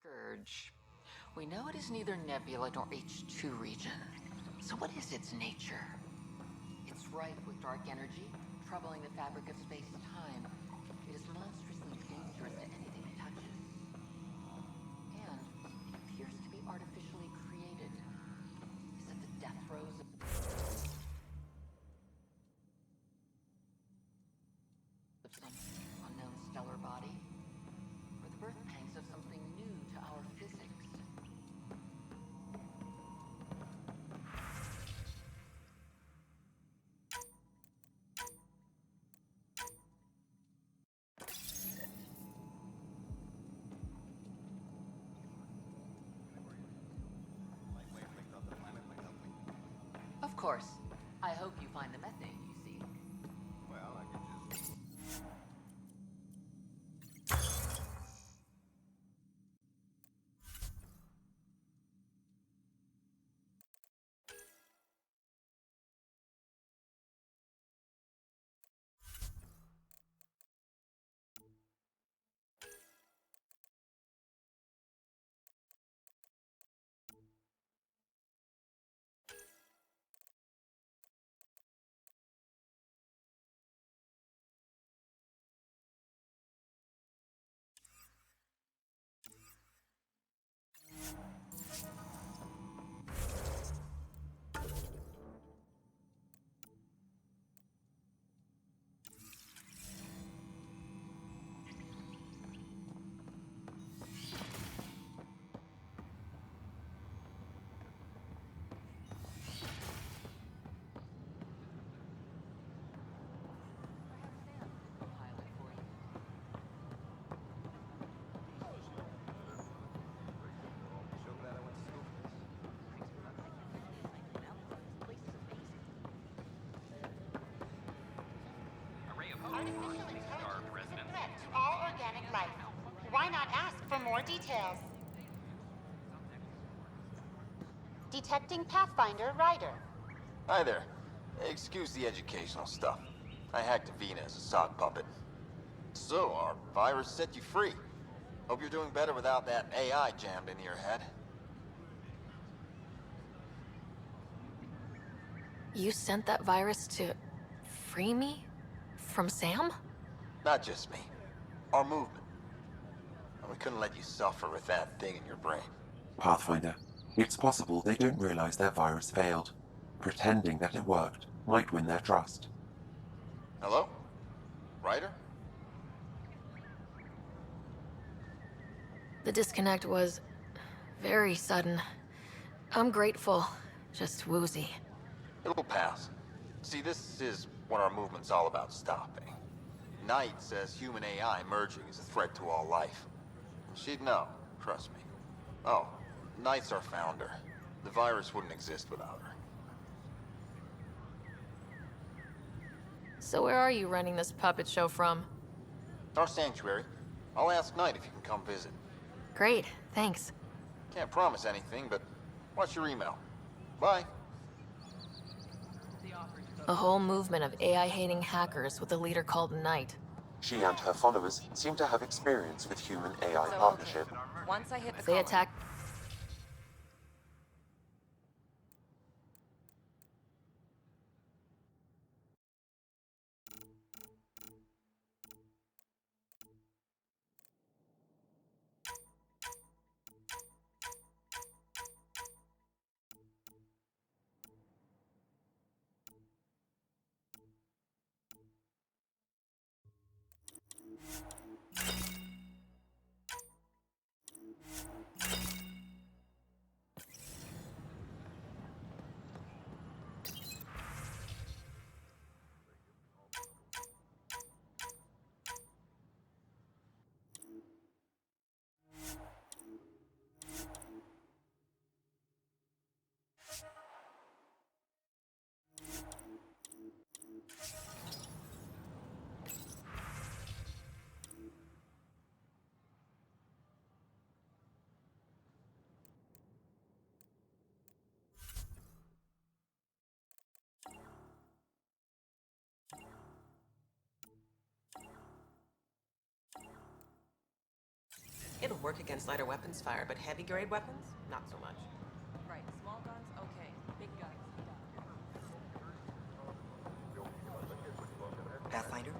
Scourge. We know it is neither nebula nor H2 region. So what is its nature? It's rife with dark energy, troubling the fabric of space-time. It is monstrously dangerous to anything it touches. And it appears to be artificially created. Is it the death throes of some unknown stellar body? Or the birth pangs of something new to our physics? Of course. I hope you find the methane you seek. Well, I could just... Artificial intelligence is a threat to all organic life. Why not ask for more details? Detecting Pathfinder Rider. Hi there. Excuse the educational stuff. I hacked Nvidia as a sock puppet. So, our virus set you free. Hope you're doing better without that AI jammed into your head. You sent that virus to free me? From Sam? Not just me. Our movement. And we couldn't let you suffer with that thing in your brain. Pathfinder, it's possible they don't realize their virus failed. Pretending that it worked might win their trust. Hello? Writer? The disconnect was very sudden. I'm grateful, just woozy. It'll pass. See, this is what our movement's all about stopping. Knight says human AI merging is a threat to all life. She'd know, trust me. Oh, Knight's our founder. The virus wouldn't exist without her. So where are you running this puppet show from? Our sanctuary. I'll ask Knight if you can come visit. Great, thanks. Can't promise anything, but watch your email. Bye. A whole movement of AI-hating hackers with a leader called Knight. She and her followers seem to have experience with human-AI So, partnership. okay. Once I hit the They colony, attacked. It'll work against lighter weapons fire, but heavy grade weapons, not so much. right, small guns, okay. Big guns. Pathfinder?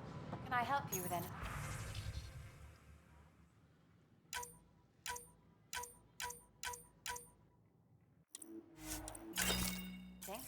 Can I help you then? Okay.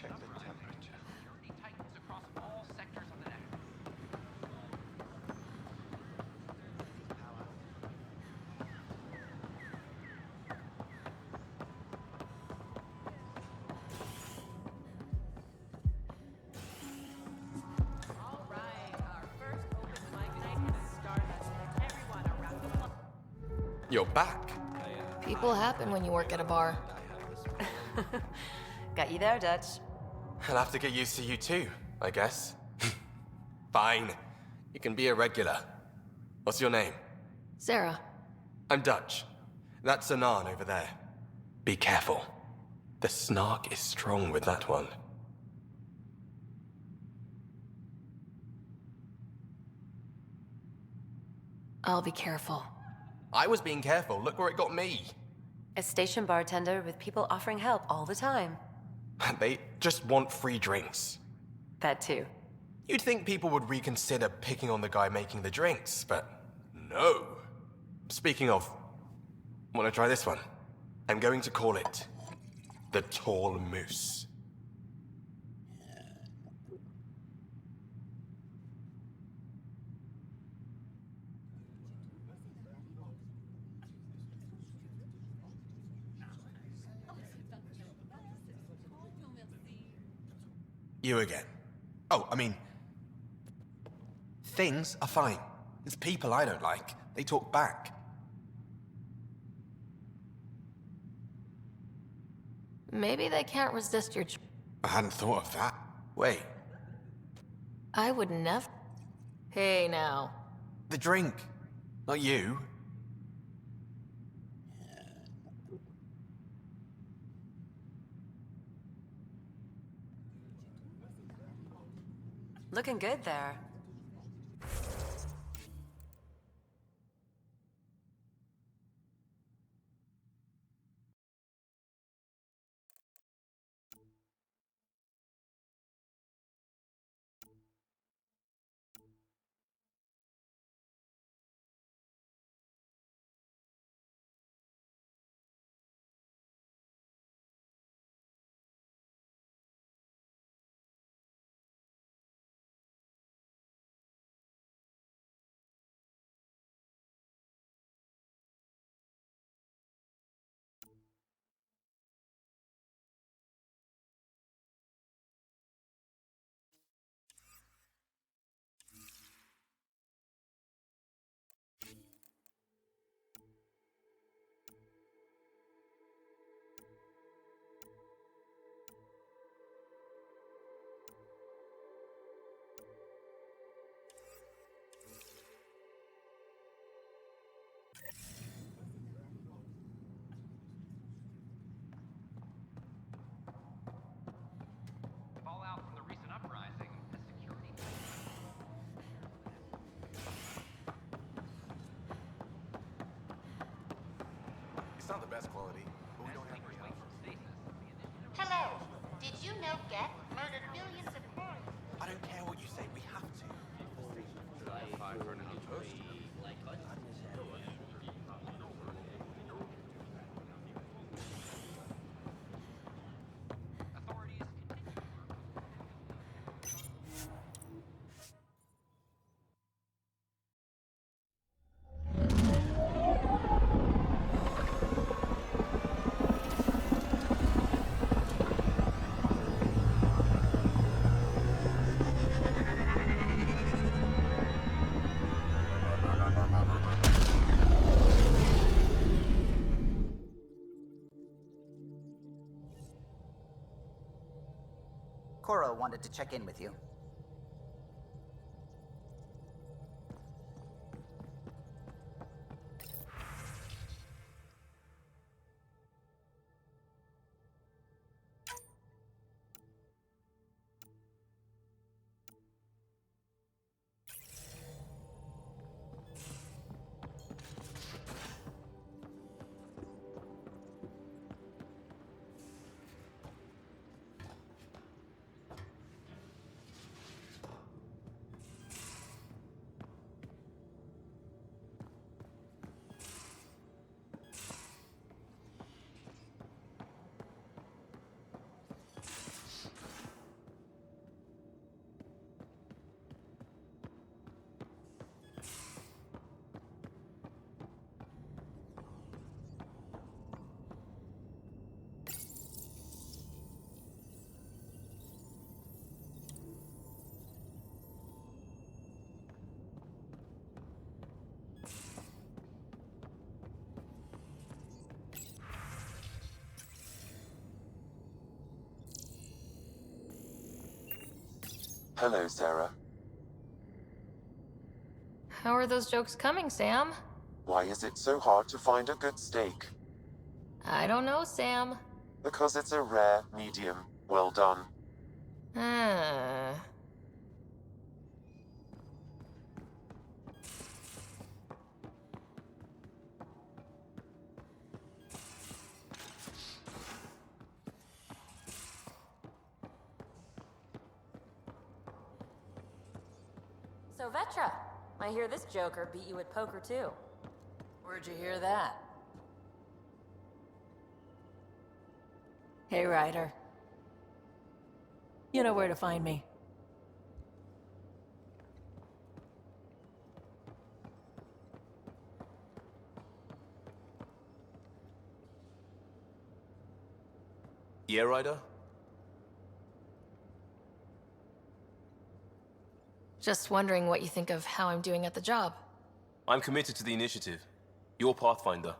Check the temperature. Security tightens across all sectors of the network. All right, our first open mic night is Stardust. Everyone around the clock. You're back. People happen when you work at a bar. Got you there, Dutch. I'll have to get used to you too, I guess. Fine. You can be a regular. What's your name? Sarah. I'm Dutch. That's Anan over there. Be careful. The snark is strong with that one. I'll be careful. I was being careful. Look where it got me. A station bartender with people offering help all the time. They just want free drinks. That too. You'd think people would reconsider picking on the guy making the drinks, but no. Speaking of, wanna try this one? I'm going to call it the Tall Moose. You again. Oh, I mean, things are fine. It's people I don't like. They talk back. Maybe they can't resist your... I hadn't thought of that. Wait, I would never... Hey, now. the drink. Not you. Looking good there. Fallout from the recent uprising has security. It's not the best quality, but we don't have any Wait for stasis. The initiative. Hello. Did you know Geth murdered millions of Earth? I don't care what you say, we have to. Authorities continue. Cora wanted to check in with you. Hello, Sarah. How are those jokes coming, Sam? Why is it so hard to find a good steak? I don't know, Sam. Because it's a rare medium. Well done. Ah. So, Vetra, I hear this joker beat you at poker, too. Where'd you hear that? Hey, Ryder. You know where to find me. Yeah, Ryder? Just wondering what you think of how I'm doing at the job. I'm committed to the initiative. You're Pathfinder.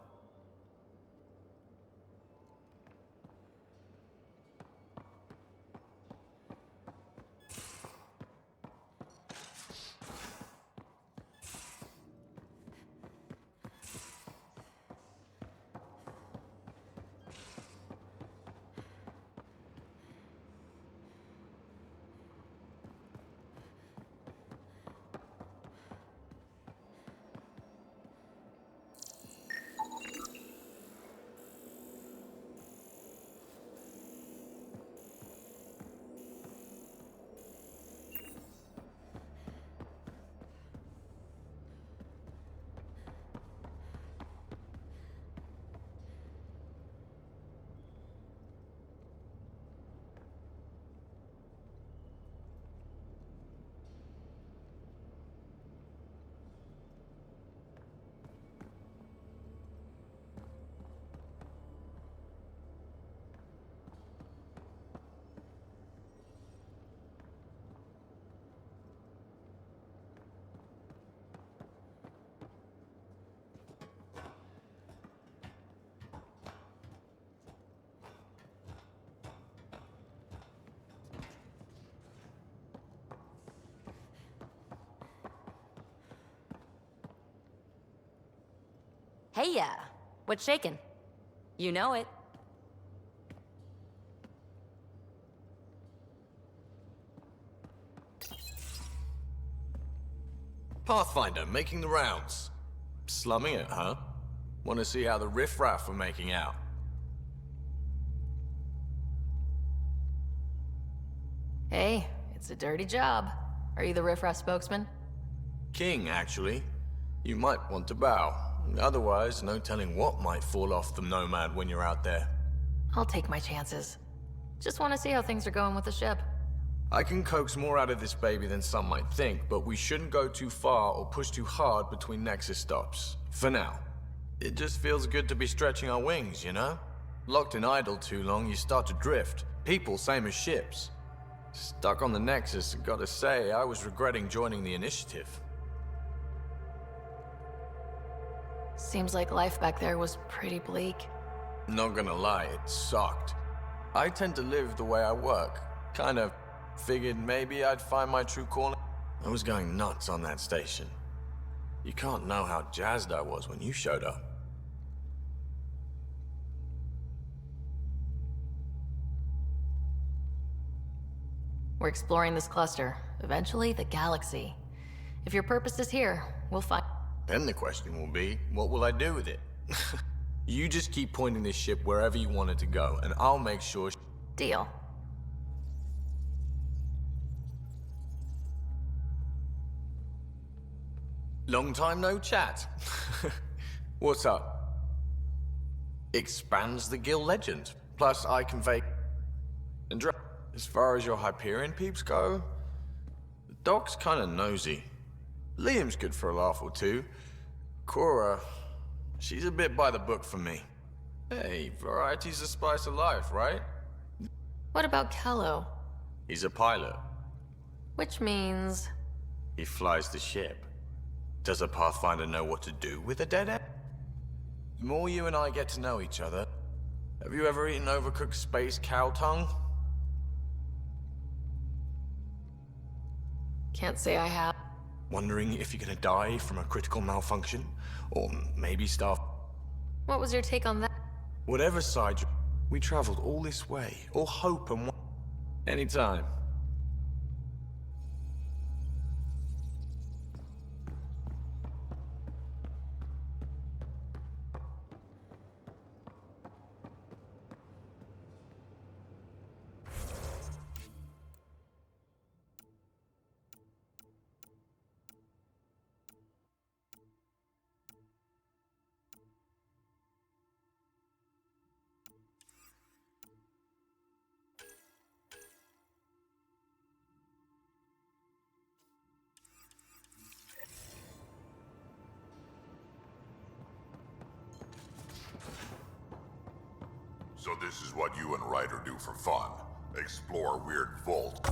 Hey, yeah. What's shaking? You know it. Pathfinder, making the rounds. Slumming it, huh? Want to see how the riffraff are making out? Hey, it's a dirty job. Are you the riffraff spokesman? King, actually. You might want to bow. Otherwise, no telling what might fall off the Nomad when you're out there. I'll take my chances. Just want to see how things are going with the ship. I can coax more out of this baby than some might think, but we shouldn't go too far or push too hard between Nexus stops. For now. It just feels good to be stretching our wings, you know? Locked in idle too long, you start to drift. People, same as ships. Stuck on the Nexus, and gotta say, I was regretting joining the initiative. Seems like life back there was pretty bleak. Not gonna lie, it sucked. I tend to live the way I work. Kind of figured maybe I'd find my true calling. I was going nuts on that station. You can't know how jazzed I was when you showed up. We're exploring this cluster, eventually the galaxy. If your purpose is here, we'll find... Then the question will be, what will I do with it? You just keep pointing this ship wherever you want it to go, and I'll make sure... Deal. Long time no chat. What's up? Expands the guild legend. Plus, I convey... And as far as your Hyperion peeps go, the doc's kinda nosy. Liam's good for a laugh or two. Cora, she's a bit by the book for me. Hey, variety's the spice of life, right? What about Kello? He's a pilot. Which means... He flies the ship. Does a Pathfinder know what to do with a dead end? The more you and I get to know each other... Have you ever eaten overcooked space cow tongue? Can't say I have. Wondering if you're gonna die from a critical malfunction? Or maybe starve? What was your take on that? Whatever side we traveled all this way, all hope and anytime. So this is what you and Ryder do for fun. Explore weird vault.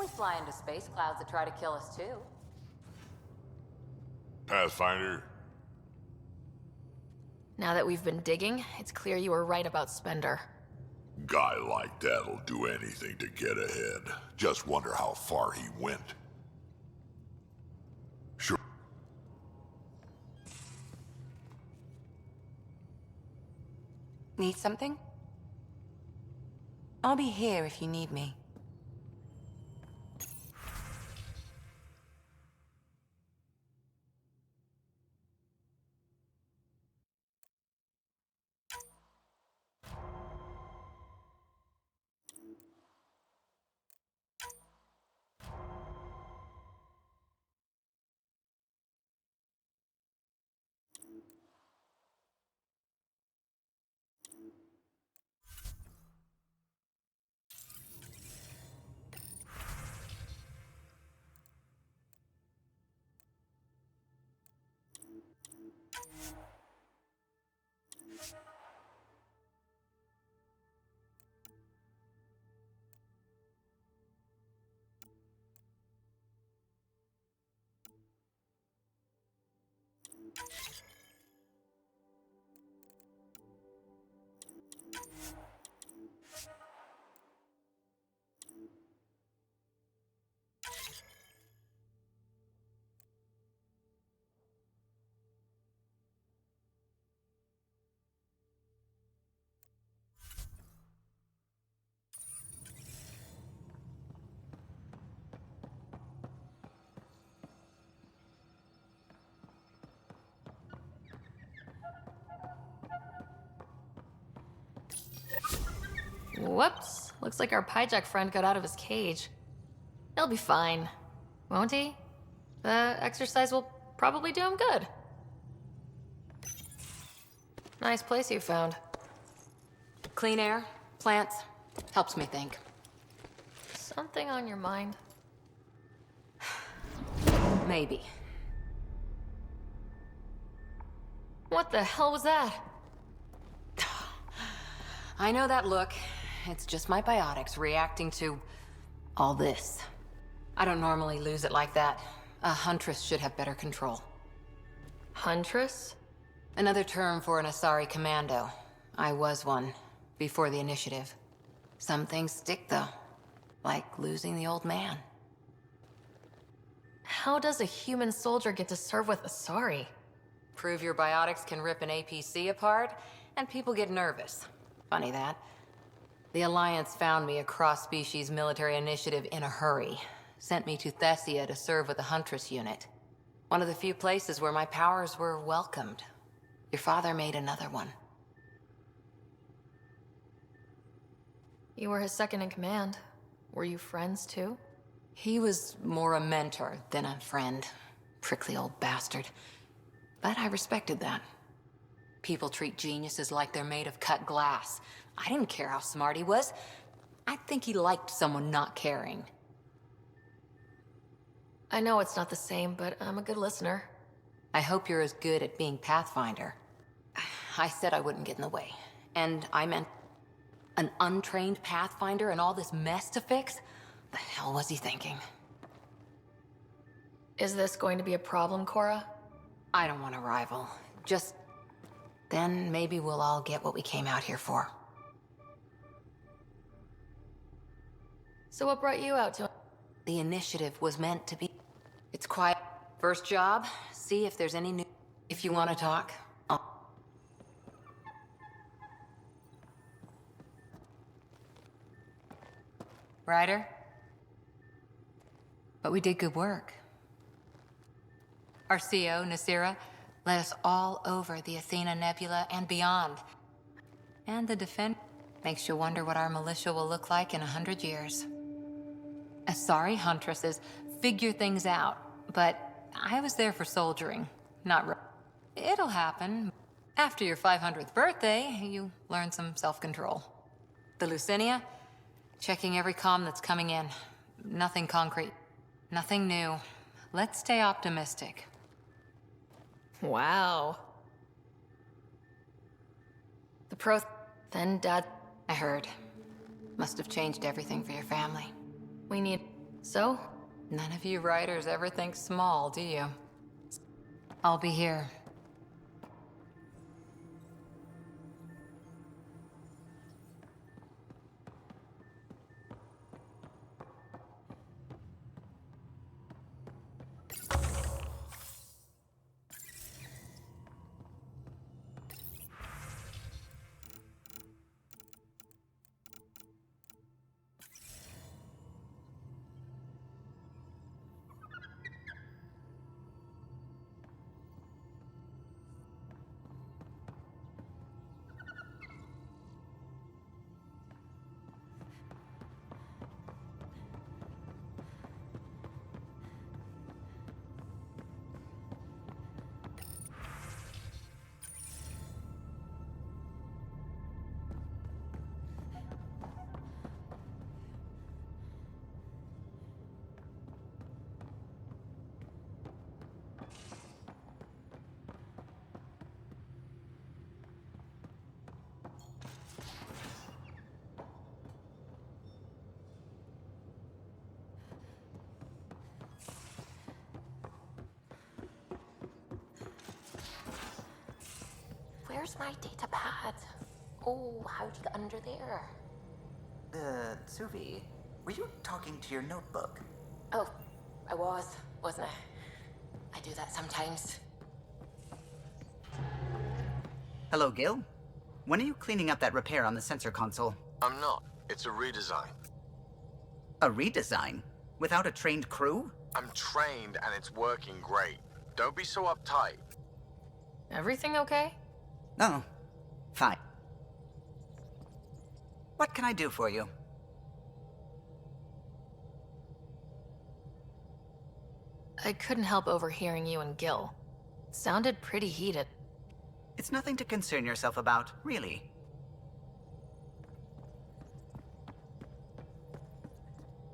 We fly into space clouds that try to kill us too. Pathfinder? Now that we've been digging, it's clear you were right about Spender. Guy like that'll do anything to get ahead. Just wonder how far he went. Sure. Need something? I'll be here if you need me. Whoops. Looks like our Pyjack friend got out of his cage. He'll be fine, won't he? The exercise will probably do him good. Nice place you found. Clean air, plants, helps me think. Something on your mind? Maybe. What the hell was that? I know that look. It's just my biotics reacting to all this. I don't normally lose it like that. A huntress should have better control. Huntress? Another term for an Asari commando. I was one, before the initiative. Some things stick, though. Like losing the old man. How does a human soldier get to serve with Asari? Prove your biotics can rip an APC apart, and people get nervous. Funny that. The Alliance found me a cross-species military initiative in a hurry. Sent me to Thessia to serve with the Huntress unit. One of the few places where my powers were welcomed. Your father made another one. You were his second in command. Were you friends too? He was more a mentor than a friend. Prickly old bastard. But I respected that. People treat geniuses like they're made of cut glass. I didn't care how smart he was. I think he liked someone not caring. I know it's not the same, but I'm a good listener. I hope you're as good at being Pathfinder. I said I wouldn't get in the way. And I meant an untrained Pathfinder and all this mess to fix? The hell was he thinking? Is this going to be a problem, Cora? I don't want a rival. Just... then maybe we'll all get what we came out here for. So what brought you out to... The initiative was meant to be... It's quiet. First job, see if there's any new... If you want to talk, Ryder? But we did good work. Our CO, Nasira, led us all over the Athena Nebula and beyond. And the defense makes you wonder what our militia will look like in 100 years. Asari huntresses figure things out, but I was there for soldiering, not... It'll happen. After your 500th birthday, you learn some self-control. The Lucinia? Checking every comm that's coming in. Nothing concrete. Nothing new. Let's stay optimistic. Wow. The Then Dad... I heard. Must have changed everything for your family. We need... So? None of you writers ever think small, do you? I'll be here. Where's my data pad? Oh, how'd you get under there? Suvi, were you talking to your notebook? Oh, I wasn't I? I do that sometimes. Hello, Gil. When are you cleaning up that repair on the sensor console? I'm not. It's a redesign. A redesign? Without a trained crew? I'm trained and it's working great. Don't be so uptight. Everything okay? Oh, fine. What can I do for you? I couldn't help overhearing you and Gil. It sounded pretty heated. It's nothing to concern yourself about, really.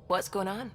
What's going on?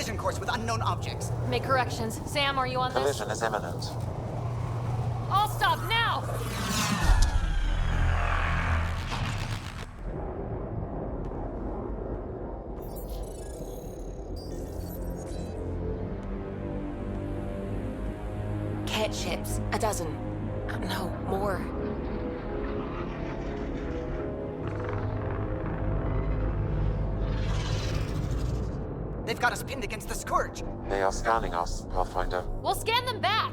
collision course with unknown objects. Make corrections. Sam, are you on this? Collision is imminent. I'll stop now! Cat ships. A dozen. No, more. They've got us pinned against the Scourge. They are scanning us, Pathfinder. We'll scan them back!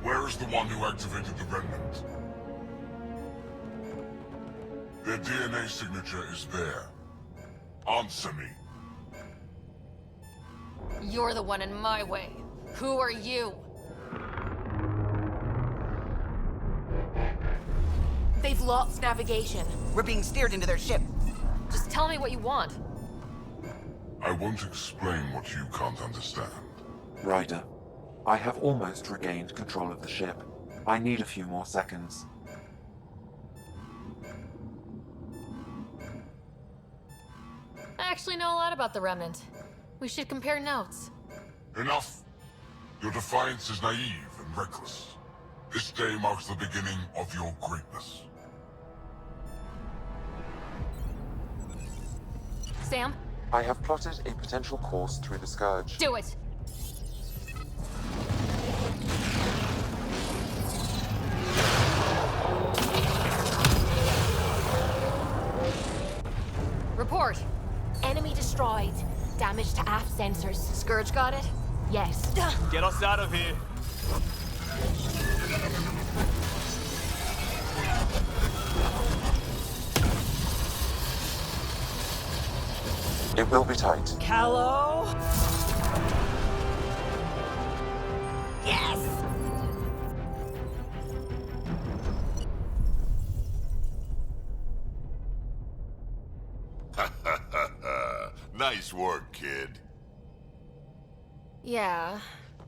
Where is the one who activated the remnant? Their DNA signature is there. Answer me. You're the one in my way. Who are you? They've lost navigation. We're being steered into their ship. Just tell me what you want. I won't explain what you can't understand. Ryder, I have almost regained control of the ship. I need a few more seconds. I actually know a lot about the Remnant. We should compare notes. Enough! Your defiance is naive and reckless. This day marks the beginning of your greatness. Sam? I have plotted a potential course through the Scourge. Do it! Report! Enemy destroyed. Damage to aft sensors. Scourge got it? Yes. Get us out of here. It will be tight. Callow? Yes! Nice work, kid. Yeah,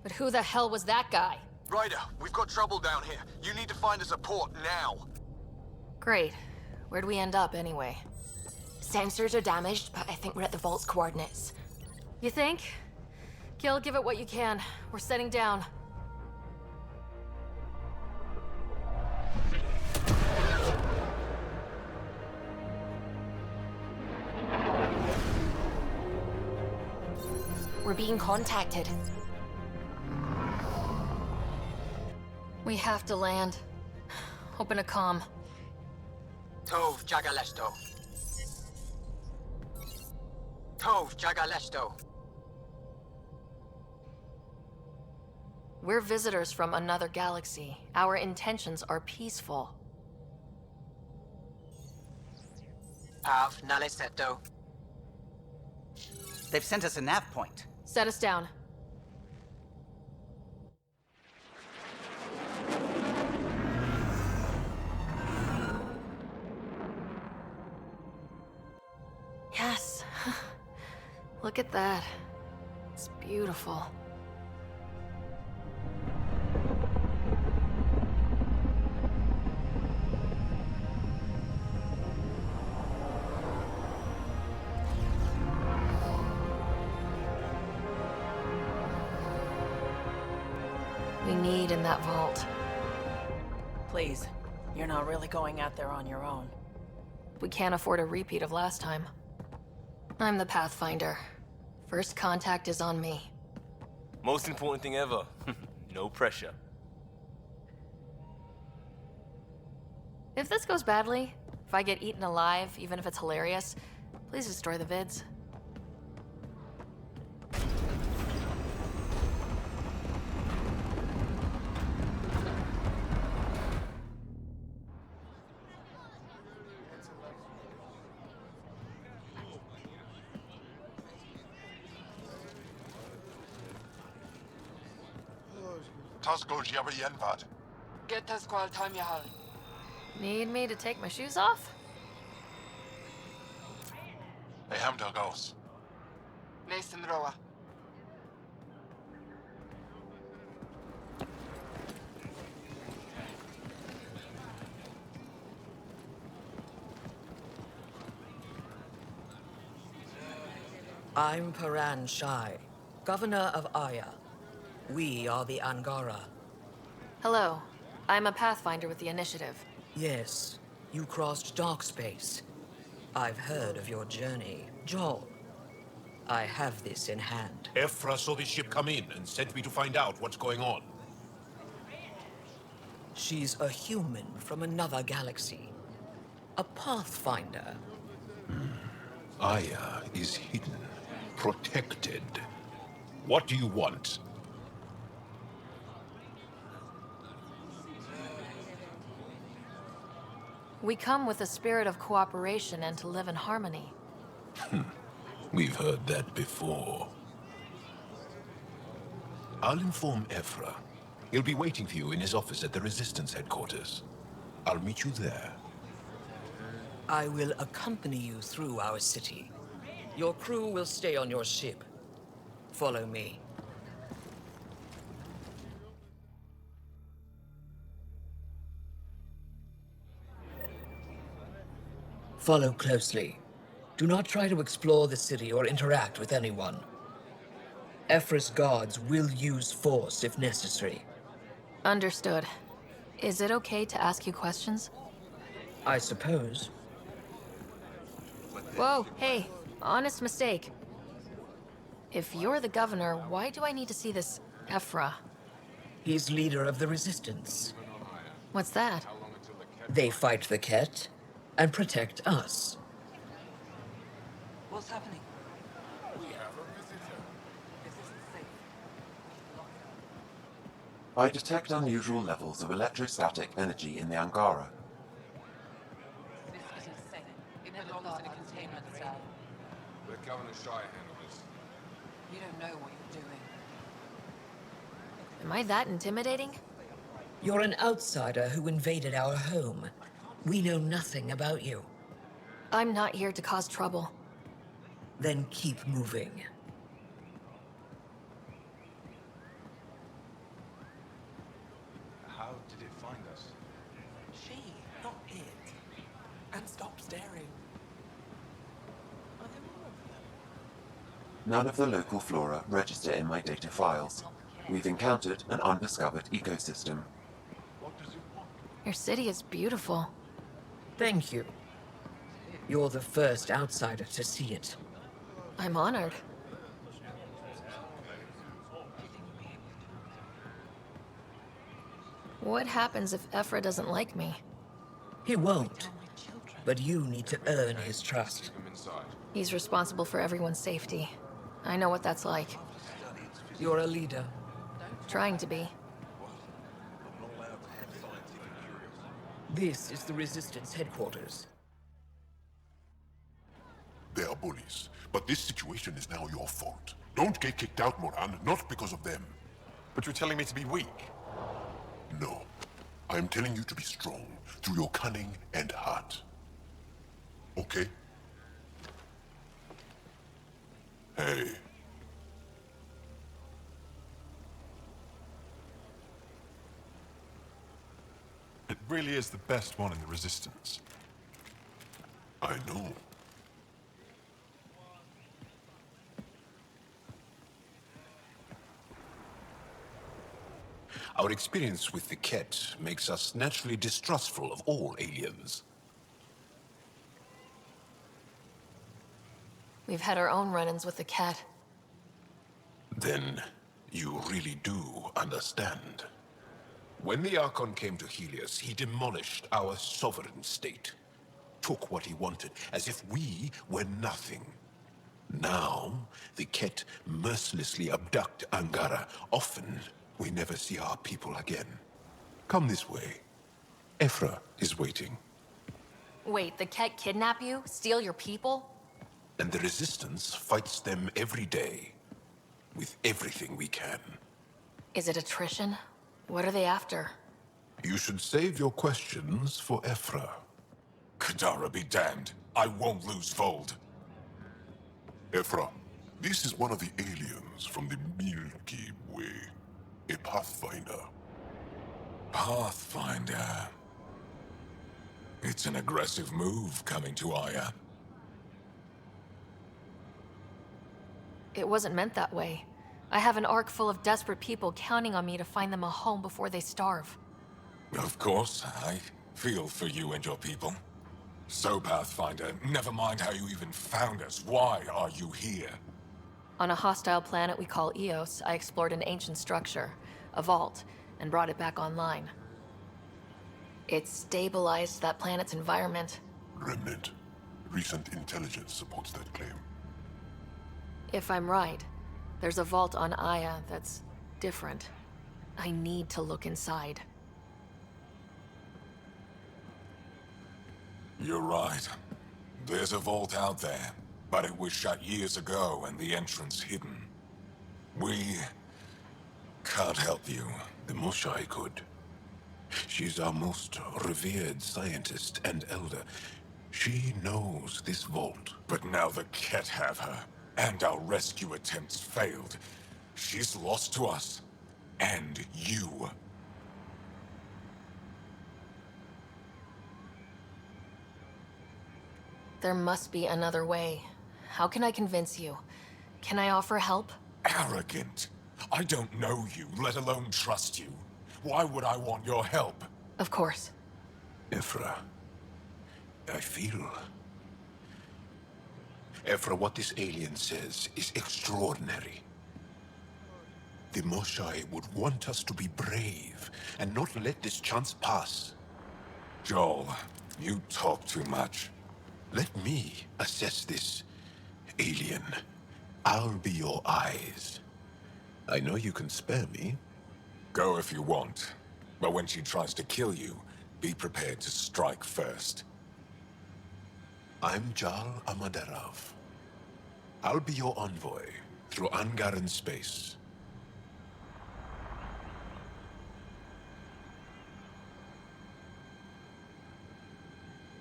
but who the hell was that guy? Ryder, we've got trouble down here. You need to find us a port now. Great. Where'd we end up, anyway? Sensors are damaged, but I think we're at the vault's coordinates. You think? Gil, give it what you can. We're setting down. We're being contacted. We have to land. Open a comm. Tov Jagalesto. Tov Jagalesto. We're visitors from another galaxy. Our intentions are peaceful. Av Naleseto. They've sent us a nav point. Set us down. Yes. Look at that. It's beautiful. We need in that vault. Please, you're not really going out there on your own. We can't afford a repeat of last time. I'm the Pathfinder. First contact is on me. Most important thing ever. No pressure. If this goes badly, if I get eaten alive, even if it's hilarious, please destroy the vids. Get us qual time yahal. Need me to take my shoes off? They ham to ghost. Nathan Roa. I'm Paran Shai, Governor of Aya. We are the Angara. Hello. I'm a Pathfinder with the Initiative. Yes, you crossed dark space. I've heard of your journey, Joel. I have this in hand. Ephra saw this ship come in and sent me to find out what's going on. She's a human from another galaxy. A Pathfinder. Aya is hidden, protected. What do you want? We come with a spirit of cooperation and to live in harmony. We've heard that before. I'll inform Ephra. He'll be waiting for you in his office at the Resistance headquarters. I'll meet you there. I will accompany you through our city. Your crew will stay on your ship. Follow me. Follow closely. Do not try to explore the city or interact with anyone. Ephra's guards will use force if necessary. Understood. Is it okay to ask you questions? I suppose. Whoa, hey, honest mistake. If you're the governor, why do I need to see this Ephra? He's leader of the Resistance. What's that? They fight the Ket and protect us. What's happening? I detect unusual levels of electrostatic energy in the Angara. This is insane. It never belongs in a containment cell. Let Governor Shai handle this. You don't know what you're doing. Am I that intimidating? You're an outsider who invaded our home. We know nothing about you. I'm not here to cause trouble. Then keep moving. How did it find us? She, not it. And stop staring. None of the local flora register in my data files. We've encountered an undiscovered ecosystem. Your city is beautiful. Thank you. You're the first outsider to see it. I'm honored. What happens if Ephra doesn't like me? He won't. But you need to earn his trust. He's responsible for everyone's safety. I know what that's like. You're a leader. Trying to be. This is the Resistance headquarters. They are bullies, but this situation is now your fault. Don't get kicked out, Moran, not because of them. But you're telling me to be weak. No. I am telling you to be strong through your cunning and heart. Okay? Hey. It really is the best one in the Resistance. I know. Our experience with the Ket makes us naturally distrustful of all aliens. We've had our own run-ins with the cat. Then you really do understand. When the Archon came to Helios, he demolished our sovereign state. Took what he wanted, as if we were nothing. Now, the Ket mercilessly abduct Angara. Often, we never see our people again. Come this way. Ephra is waiting. Wait, the cat kidnap you? Steal your people? And the Resistance fights them every day. With everything we can. Is it attrition? What are they after? You should save your questions for Ephra. Kadara be damned. I won't lose Fold. Ephra, this is one of the aliens from the Milky Way. A Pathfinder. Pathfinder. It's an aggressive move coming to Aya. It wasn't meant that way. I have an ark full of desperate people counting on me to find them a home before they starve. Of course, I feel for you and your people. So, Pathfinder, never mind how you even found us. Why are you here? On a hostile planet we call Eos, I explored an ancient structure, a vault, and brought it back online. It stabilized that planet's environment. Remnant. Recent intelligence supports that claim. If I'm right, there's a vault on Aya that's different. I need to look inside. You're right. There's a vault out there, but it was shut years ago and the entrance hidden. We can't help you. The Moshai could. She's our most revered scientist and elder. She knows this vault. But now the Ket have her, and our rescue attempts failed. She's lost to us. And you. There must be another way. How can I convince you? Can I offer help? Arrogant. I don't know you, let alone trust you. Why would I want your help? Of course. Ephra, I feel... Ephra, what this alien says is extraordinary. The Moshai would want us to be brave and not let this chance pass. Joel, you talk too much. Let me assess this, alien. I'll be your eyes. I know you can spare me. Go if you want. But when she tries to kill you, be prepared to strike first. I'm Jal Amaderov. I'll be your envoy through Angaran space.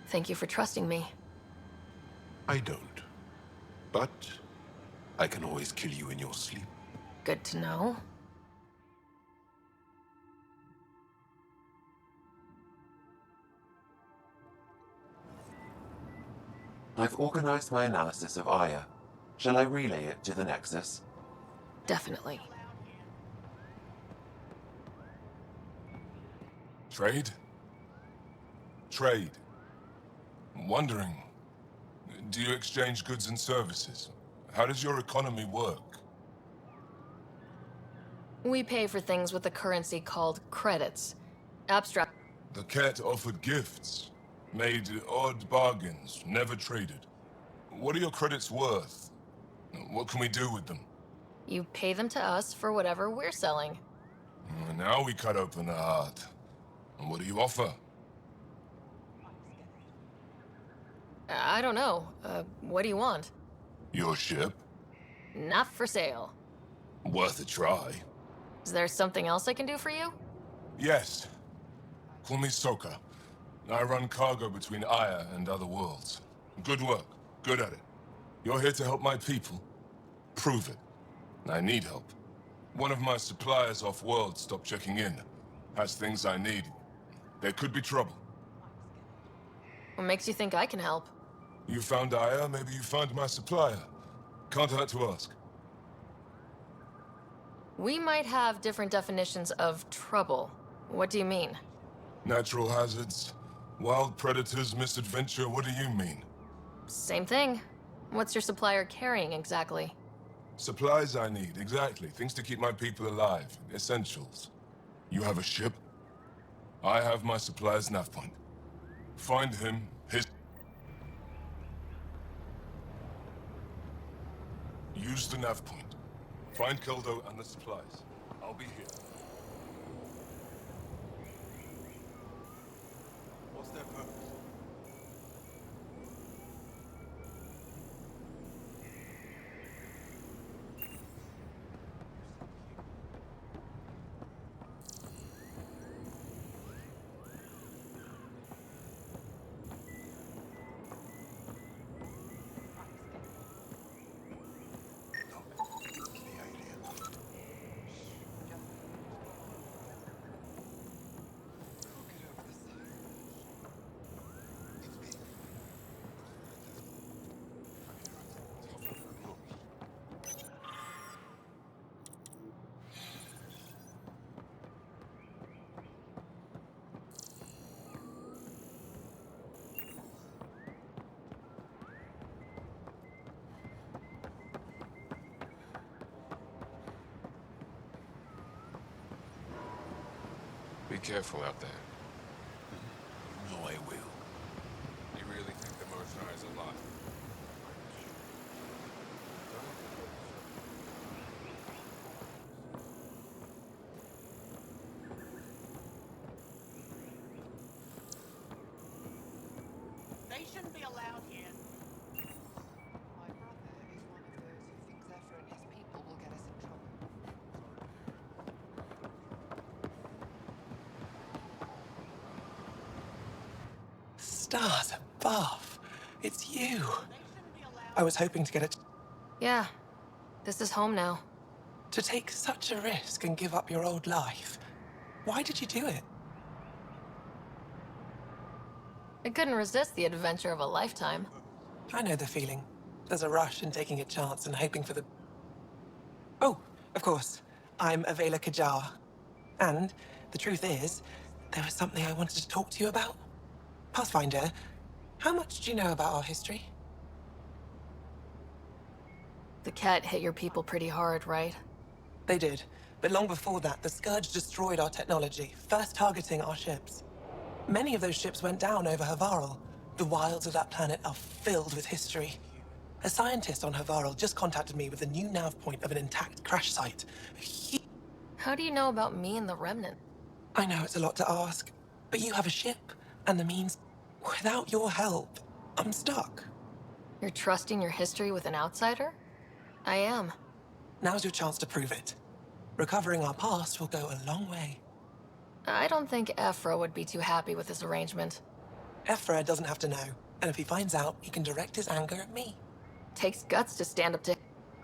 Thank you for trusting me. I don't. But I can always kill you in your sleep. Good to know. I've organized my analysis of Aya. Shall I relay it to the Nexus? Definitely. Trade? Trade. I'm wondering, do you exchange goods and services? How does your economy work? We pay for things with a currency called credits. Abstract. The Cat offered gifts, made odd bargains, never traded. What are your credits worth? What can we do with them? You pay them to us for whatever we're selling. Now we cut open the heart. And what do you offer? I don't know. What do you want? Your ship? Not for sale. Worth a try. Is there something else I can do for you? Yes. Call me Soka. I run cargo between Aya and other worlds. Good work. Good at it. You're here to help my people. Prove it. I need help. One of my suppliers off-world stopped checking in. Has things I need. There could be trouble. What makes you think I can help? You found Aya, maybe you found my supplier. Can't hurt to ask. We might have different definitions of trouble. What do you mean? Natural hazards, wild predators, misadventure, what do you mean? Same thing. What's your supplier carrying exactly? Supplies I need, exactly. Things to keep my people alive. Essentials. You have a ship? I have my supplier's nav point. Find him, his... Use the nav point. Find Keldo and the supplies. I'll be here. What's their purpose? careful out there. No, I will. You really think the Moshaw is alive? They shouldn't be allowed here. My brother is one of those who thinks Zephyr and his people will get us in trouble. Stars above. It's you. I was hoping to get it. Yeah, this is home now. To take such a risk and give up your old life. Why did you do it? I couldn't resist the adventure of a lifetime. I know the feeling. There's a rush in taking a chance and hoping for the... Oh, of course. I'm Avela Kajar. And the truth is, there was something I wanted to talk to you about. Pathfinder, how much do you know about our history? The cat hit your people pretty hard, right? They did. But long before that, the Scourge destroyed our technology, first targeting our ships. Many of those ships went down over Havarl. The wilds of that planet are filled with history. A scientist on Havarl just contacted me with a new nav point of an intact crash site. How do you know about me and the Remnant? I know it's a lot to ask, but you have a ship and the means. Without your help, I'm stuck. You're trusting your history with an outsider? I am. Now's your chance to prove it. Recovering our past will go a long way. I don't think Ephra would be too happy with this arrangement. Ephra doesn't have to know, and if he finds out, he can direct his anger at me. Takes guts to stand up to...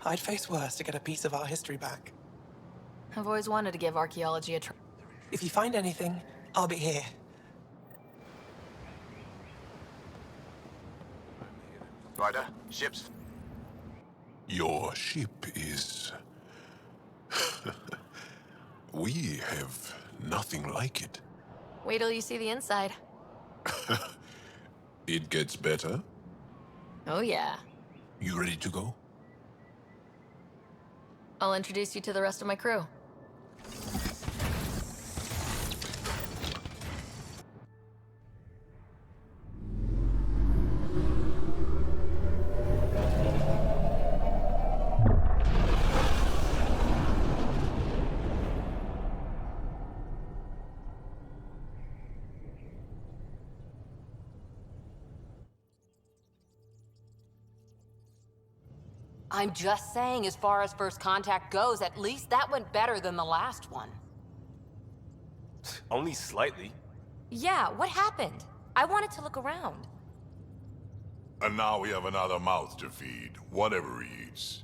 I'd face worse to get a piece of our history back. I've always wanted to give archaeology a try. If you find anything, I'll be here. Ryder, ships. Your ship is... We have nothing like it. Wait till you see the inside. It gets better. Oh yeah. You ready to go? I'll introduce you to the rest of my crew. I'm just saying, as far as first contact goes, at least that went better than the last one. Only slightly. Yeah, what happened? I wanted to look around. And now we have another mouth to feed, whatever he eats.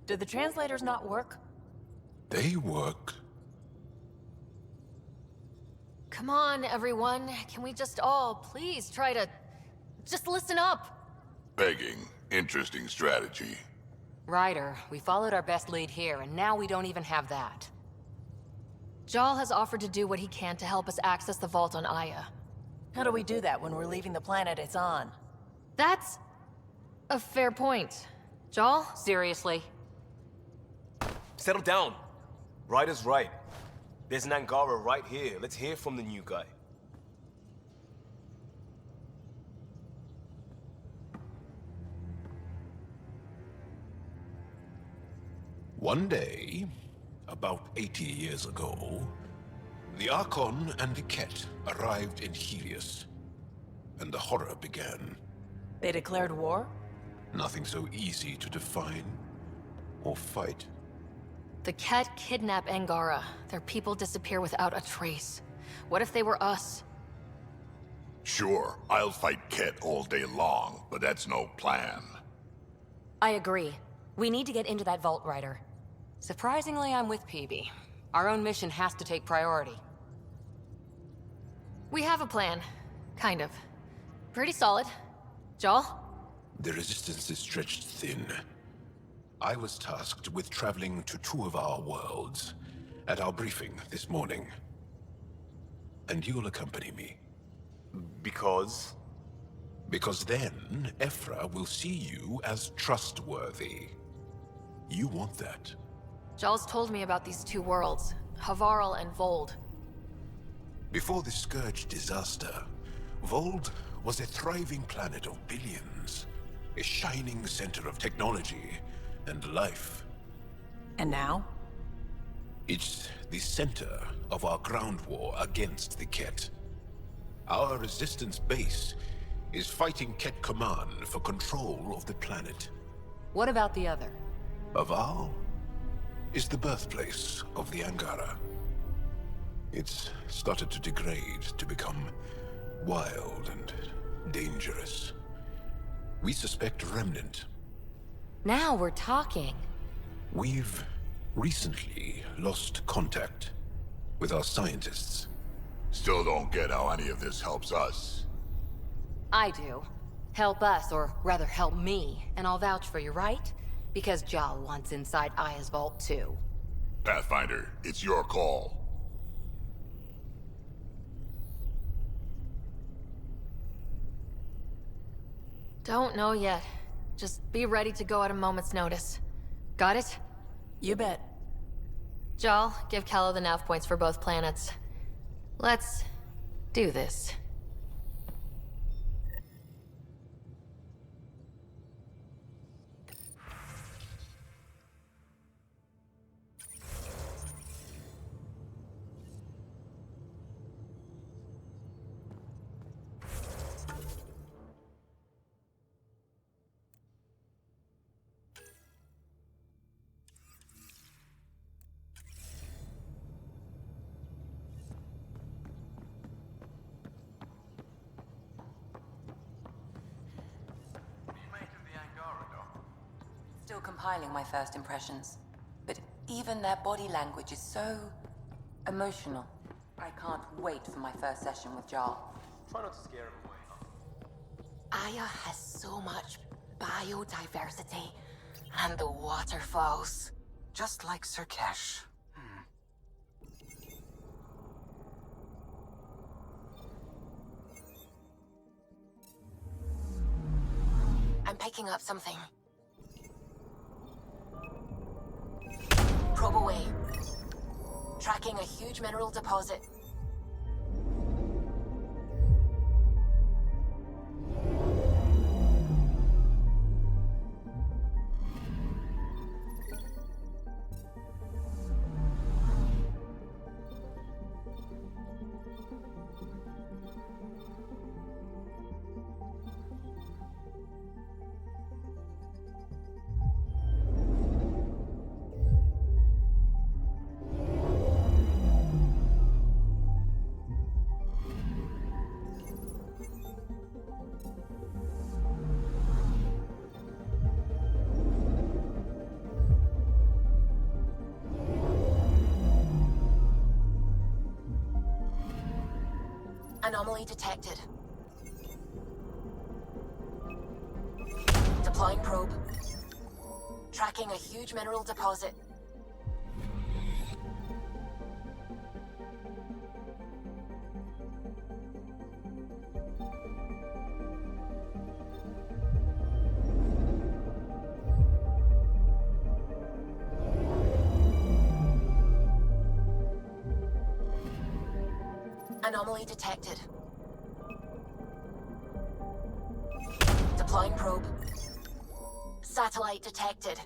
Did the translators not work? They work. Come on, everyone. Can we just all please try to... just listen up? Begging. Interesting strategy. Ryder, we followed our best lead here, and now we don't even have that. Jal has offered to do what he can to help us access the vault on Aya. How do we do that when we're leaving the planet it's on? That's a fair point. Jal? Seriously? Settle down. Ryder's right. There's an Angara right here. Let's hear from the new guy. One day, about 80 years ago, the Archon and the Ket arrived in Helios, and the horror began. They declared war? Nothing so easy to define or fight. The Ket kidnap Angara. Their people disappear without a trace. What if they were us? Sure, I'll fight Ket all day long, but that's no plan. I agree. We need to get into that vault, Ryder. Surprisingly, I'm with PB. Our own mission has to take priority. We have a plan. Kind of. Pretty solid. Jal? The resistance is stretched thin. I was tasked with traveling to two of our worlds at our briefing this morning. And you'll accompany me. Because? Because then, Ephra will see you as trustworthy. You want that. Jarl's told me about these two worlds, Havarl and Vold. Before the Scourge disaster, Vold was a thriving planet of billions. A shining center of technology and life. And now? It's the center of our ground war against the Ket. Our resistance base is fighting Ket Command for control of the planet. What about the other? Aval is the birthplace of the Angara. It's started to degrade, to become wild and dangerous. We suspect a remnant. Now we're talking. We've recently lost contact with our scientists. Still don't get how any of this helps us. I do. Help us, or rather help me, and I'll vouch for you, right? Because Jal wants inside Aya's vault too. Pathfinder, it's your call. Don't know yet. Just be ready to go at a moment's notice. Got it? You bet. Jal, give Kello the nav points for both planets. Let's do this. Still compiling my first impressions. But even their body language is so emotional. I can't wait for my first session with Jarl. Try not to scare him away, huh? Aya has so much biodiversity. And the waterfalls. Just like Sirkesh. I'm picking up something. Probe away. Tracking a huge mineral deposit. Anomaly detected. Deploying probe. Tracking a huge mineral deposit. Anomaly detected. Deploying probe. Satellite detected.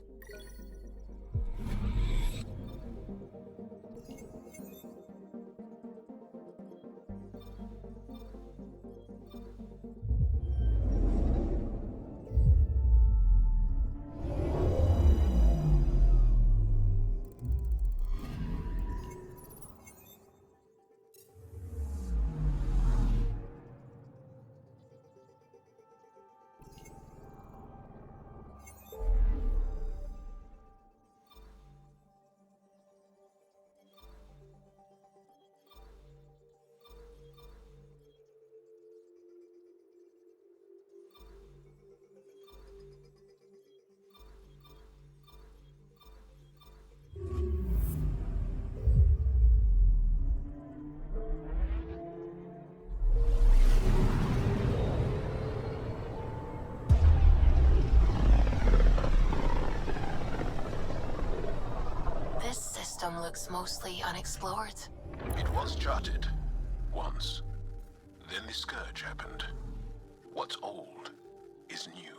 system looks mostly unexplored. It was charted. Once. Then the Scourge happened. What's old is new.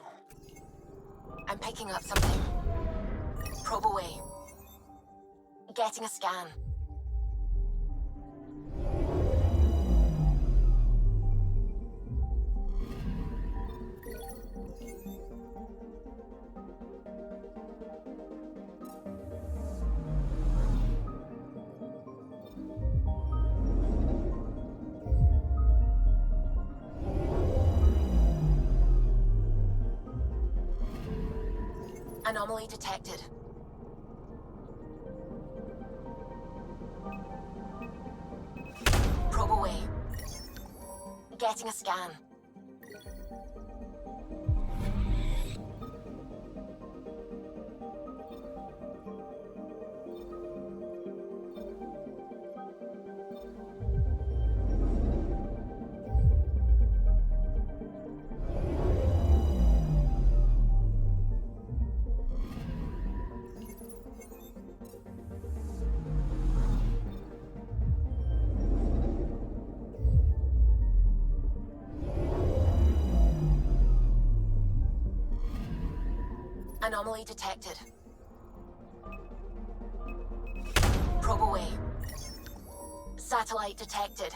I'm picking up something. Probe away. Getting a scan. Anomaly detected. Probe away. Getting a scan. Anomaly detected. Probe away. Satellite detected.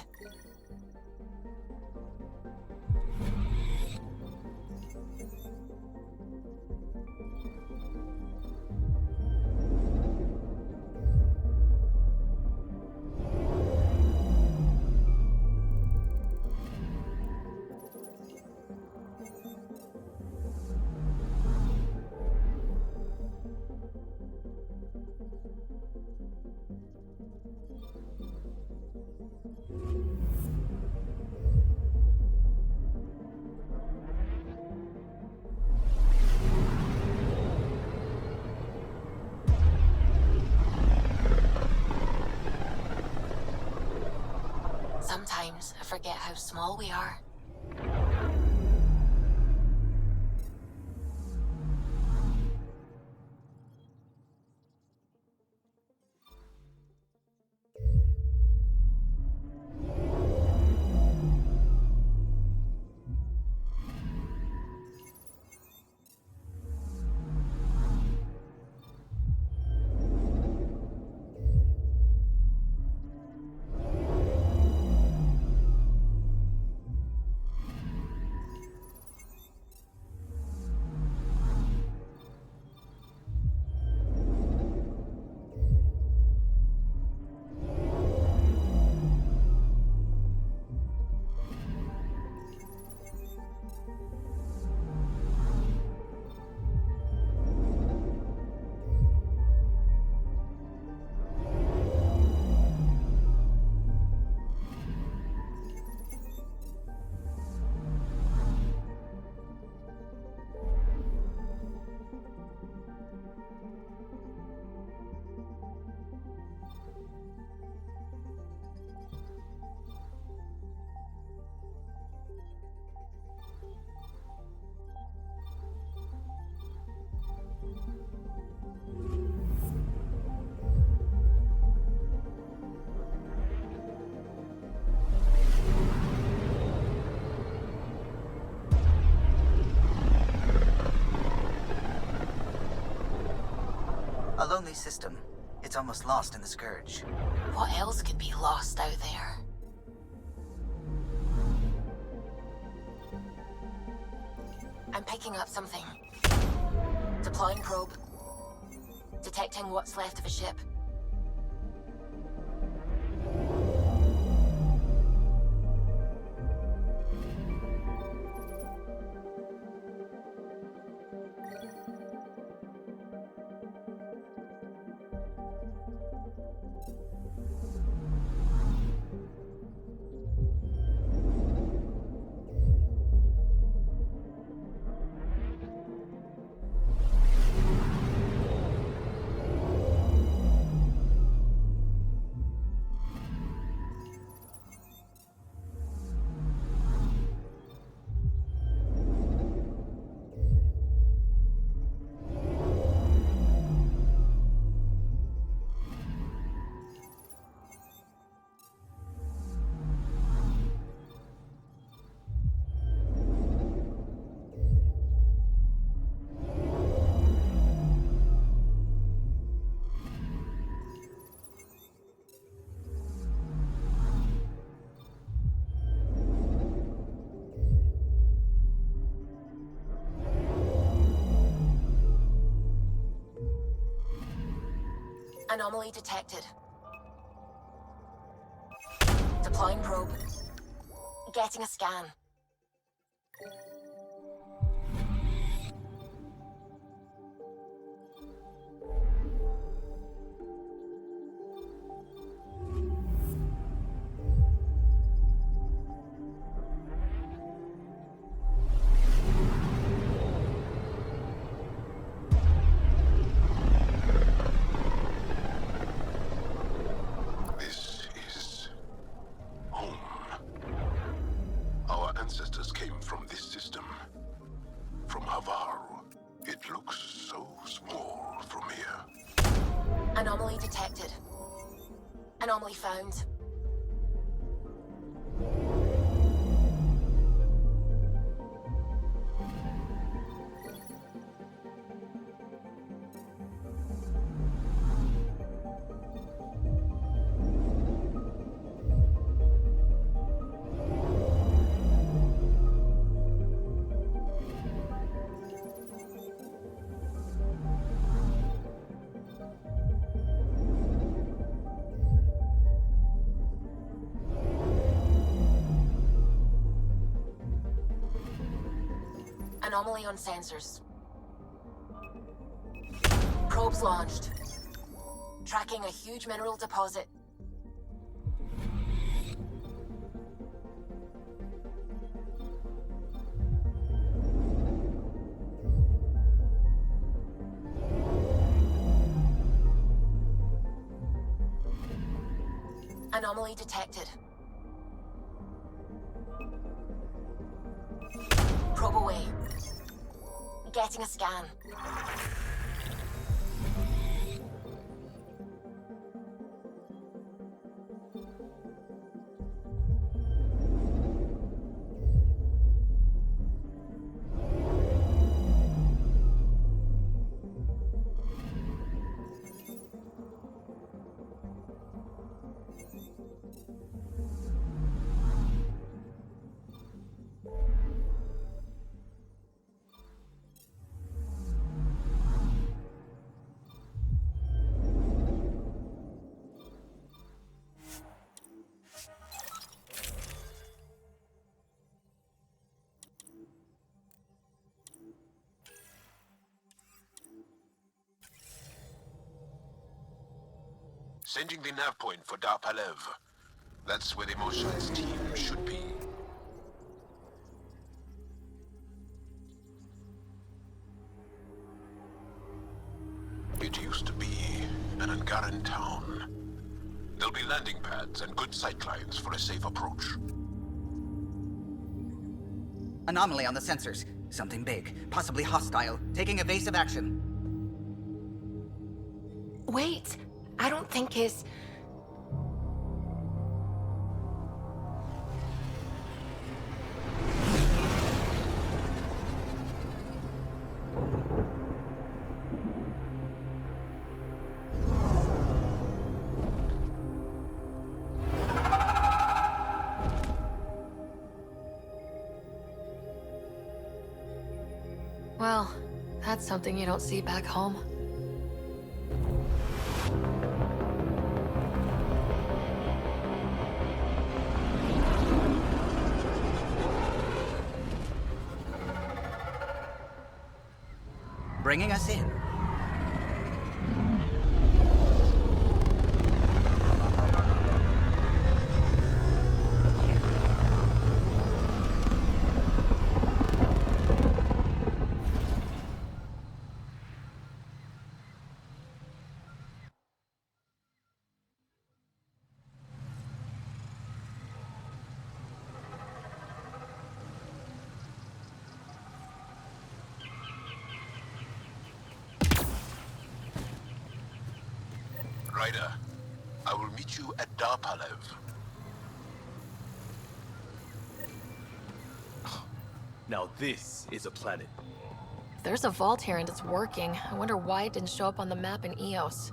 Sometimes I forget how small we are. A lonely system. It's almost lost in the Scourge. What else could be lost out there? I'm picking up something. Deploying probe. Detecting what's left of a ship. Anomaly detected. Deploying probe. Getting a scan. This is home. Our ancestors came from this system. From Havaru. It looks so small from here. Anomaly detected. Anomaly found. Anomaly on sensors. Probes launched. Tracking a huge mineral deposit. Anomaly detected. Probe away. Getting a scan. Sending the nav point for Darpalev. That's where the Mosha's team should be. It used to be an Angaran town. There'll be landing pads and good sightlines for a safe approach. Anomaly on the sensors. Something big, possibly hostile, taking evasive action. Wait, I don't think his... Well, that's something you don't see back home. Bringing us in. Ryder, I will meet you at Darpalev. Now this is a planet. If there's a vault here and it's working, I wonder why it didn't show up on the map in EOS.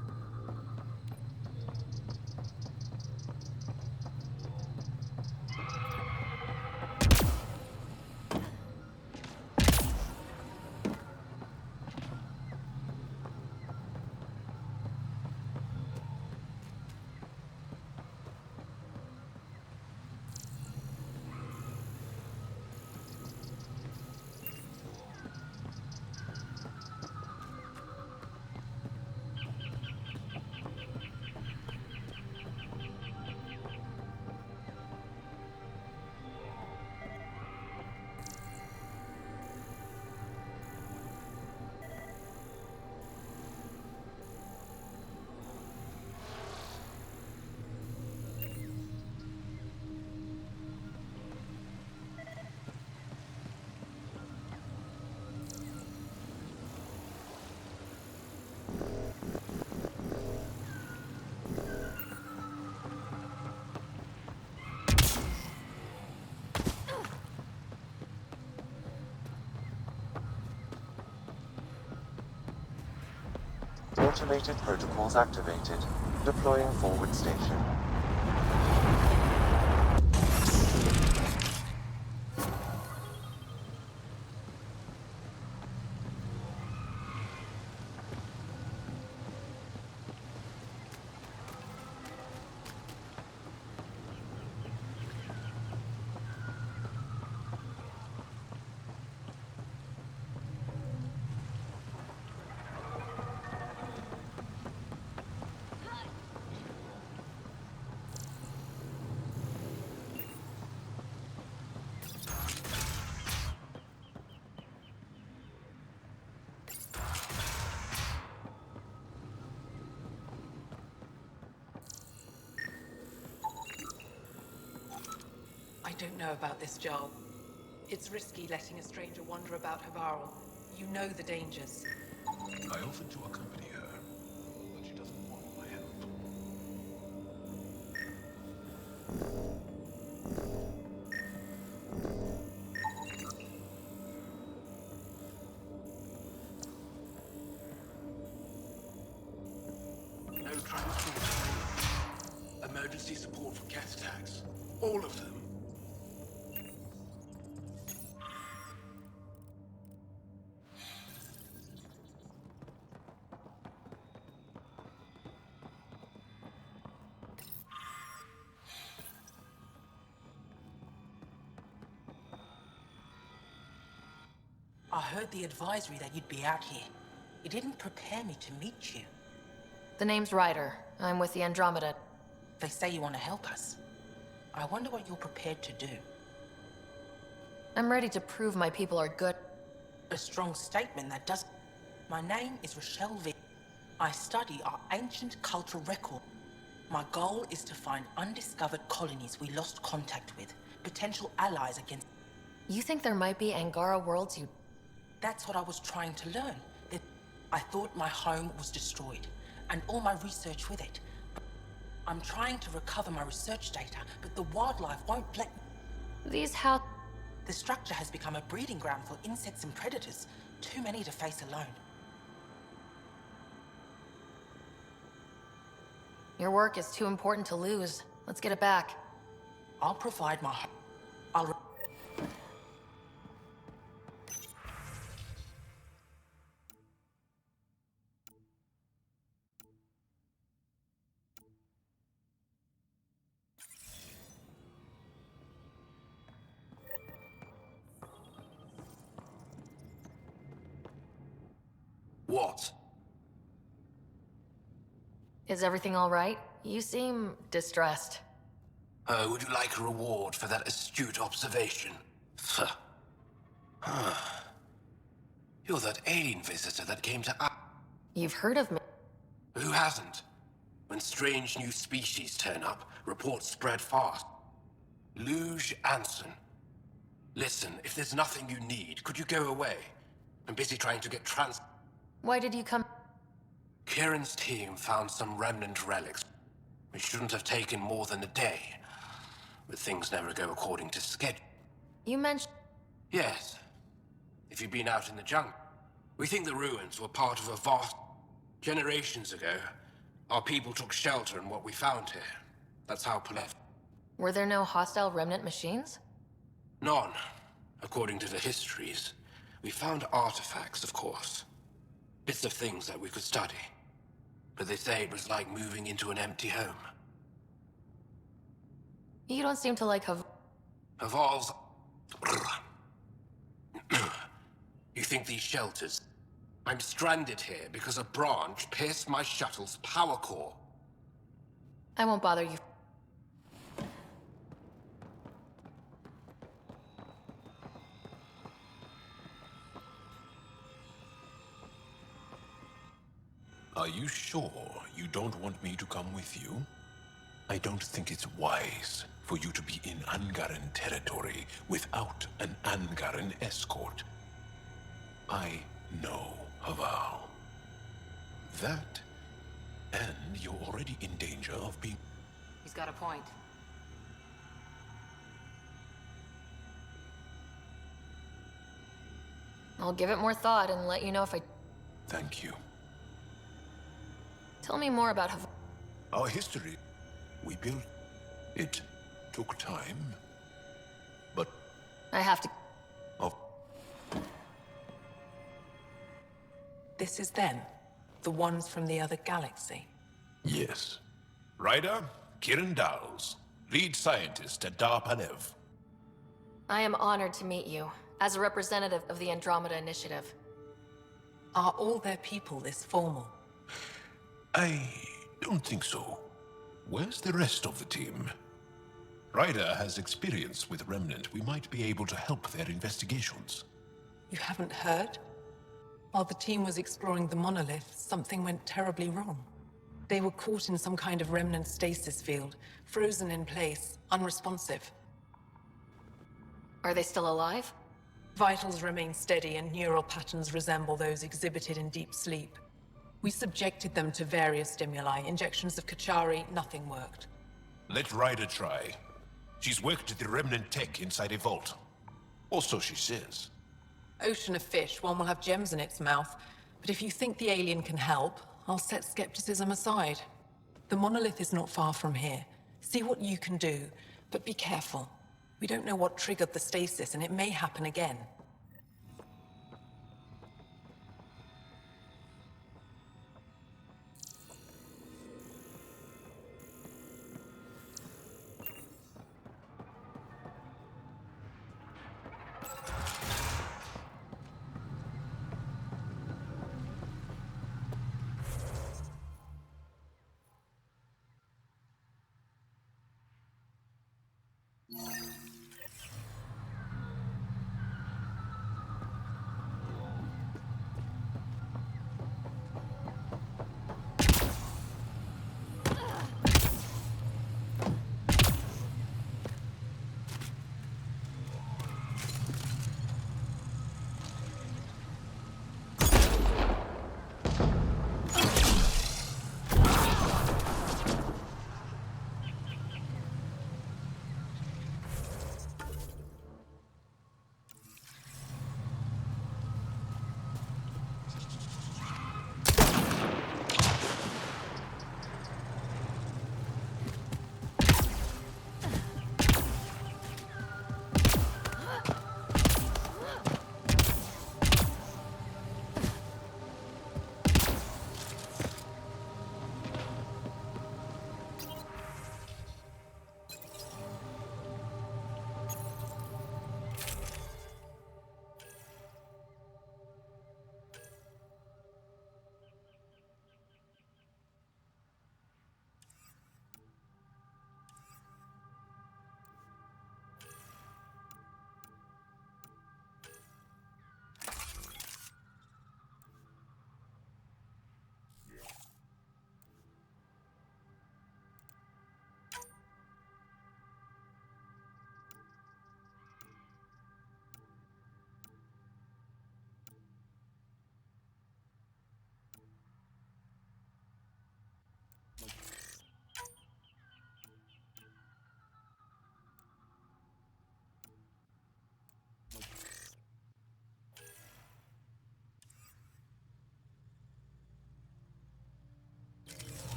Automated protocols activated. Deploying forward station. I don't know about this, Jarl. It's risky letting a stranger wander about Havarl. You know the dangers. I offered to accompany her, but she doesn't want my help. No transport. Emergency support for cat attacks. All of them. I heard the advisory that you'd be out here. It didn't prepare me to meet you. The name's Ryder. I'm with the Andromeda. They say you want to help us. I wonder what you're prepared to do. I'm ready to prove my people are good. A strong statement that does... My name is Rochelle V. I study our ancient cultural record. My goal is to find undiscovered colonies we lost contact with, potential allies against... You think there might be Angara worlds you... That's what I was trying to learn. That I thought my home was destroyed, and all my research with it. I'm trying to recover my research data, but the wildlife won't let me. These how... The structure has become a breeding ground for insects and predators. Too many to face alone. Your work is too important to lose. Let's get it back. I'll provide my... I'll... What? Is everything all right? You seem distressed. Would you like a reward for that astute observation? You're that alien visitor that came to us. You've heard of me. Who hasn't? When strange new species turn up, reports spread fast. Luge Anson. Listen, if there's nothing you need, could you go away? I'm busy trying to get Why did you come? Kieran's team found some remnant relics. It shouldn't have taken more than a day. But things never go according to schedule. You mentioned... Yes. If you've been out in the jungle. We think the ruins were part of a vast... Generations ago, our people took shelter in what we found here. That's how left. Were there no hostile remnant machines? None. According to the histories. We found artifacts, of course. Bits of things that we could study. But they say it was like moving into an empty home. You don't seem to like Havarl's... You think these shelters... I'm stranded here because a branch pierced my shuttle's power core. I won't bother you. Are you sure you don't want me to come with you? I don't think it's wise for you to be in Angaran territory without an Angaran escort. I know Havarl. That, and you're already in danger of being... He's got a point. I'll give it more thought and let you know if I... Thank you. Tell me more about Hav. Our history. We built. It took time. But. I have to. Oh, This is them. The ones from the other galaxy. yes. Ryder, Kiran Dowles, lead scientist at DARPANEV. I am honored to meet you, as a representative of the Andromeda Initiative. Are all their people this formal? I don't think so. Where's the rest of the team? Ryder has experience with Remnant. We might be able to help their investigations. You haven't heard? While the team was exploring the monolith, something went terribly wrong. They were caught in some kind of remnant stasis field, frozen in place, unresponsive. Are they still alive? Vitals remain steady and neural patterns resemble those exhibited in deep sleep. We subjected them to various stimuli, injections of Kachari, nothing worked. Let Ryder try. She's worked at the Remnant tech inside a vault. Or so she says. Ocean of fish, one will have gems in its mouth. But if you think the alien can help, I'll set skepticism aside. The monolith is not far from here. See what you can do, but be careful. We don't know what triggered the stasis, and it may happen again.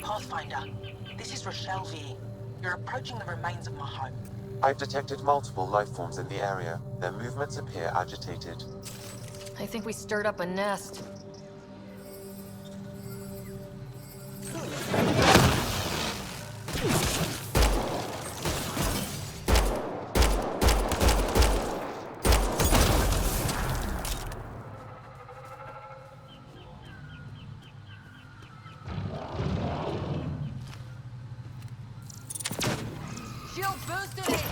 Pathfinder, this is Rochelle V. You're approaching the remains of my home. I've detected multiple life forms in the area. Their movements appear agitated. I think we stirred up a nest. Shield boosted!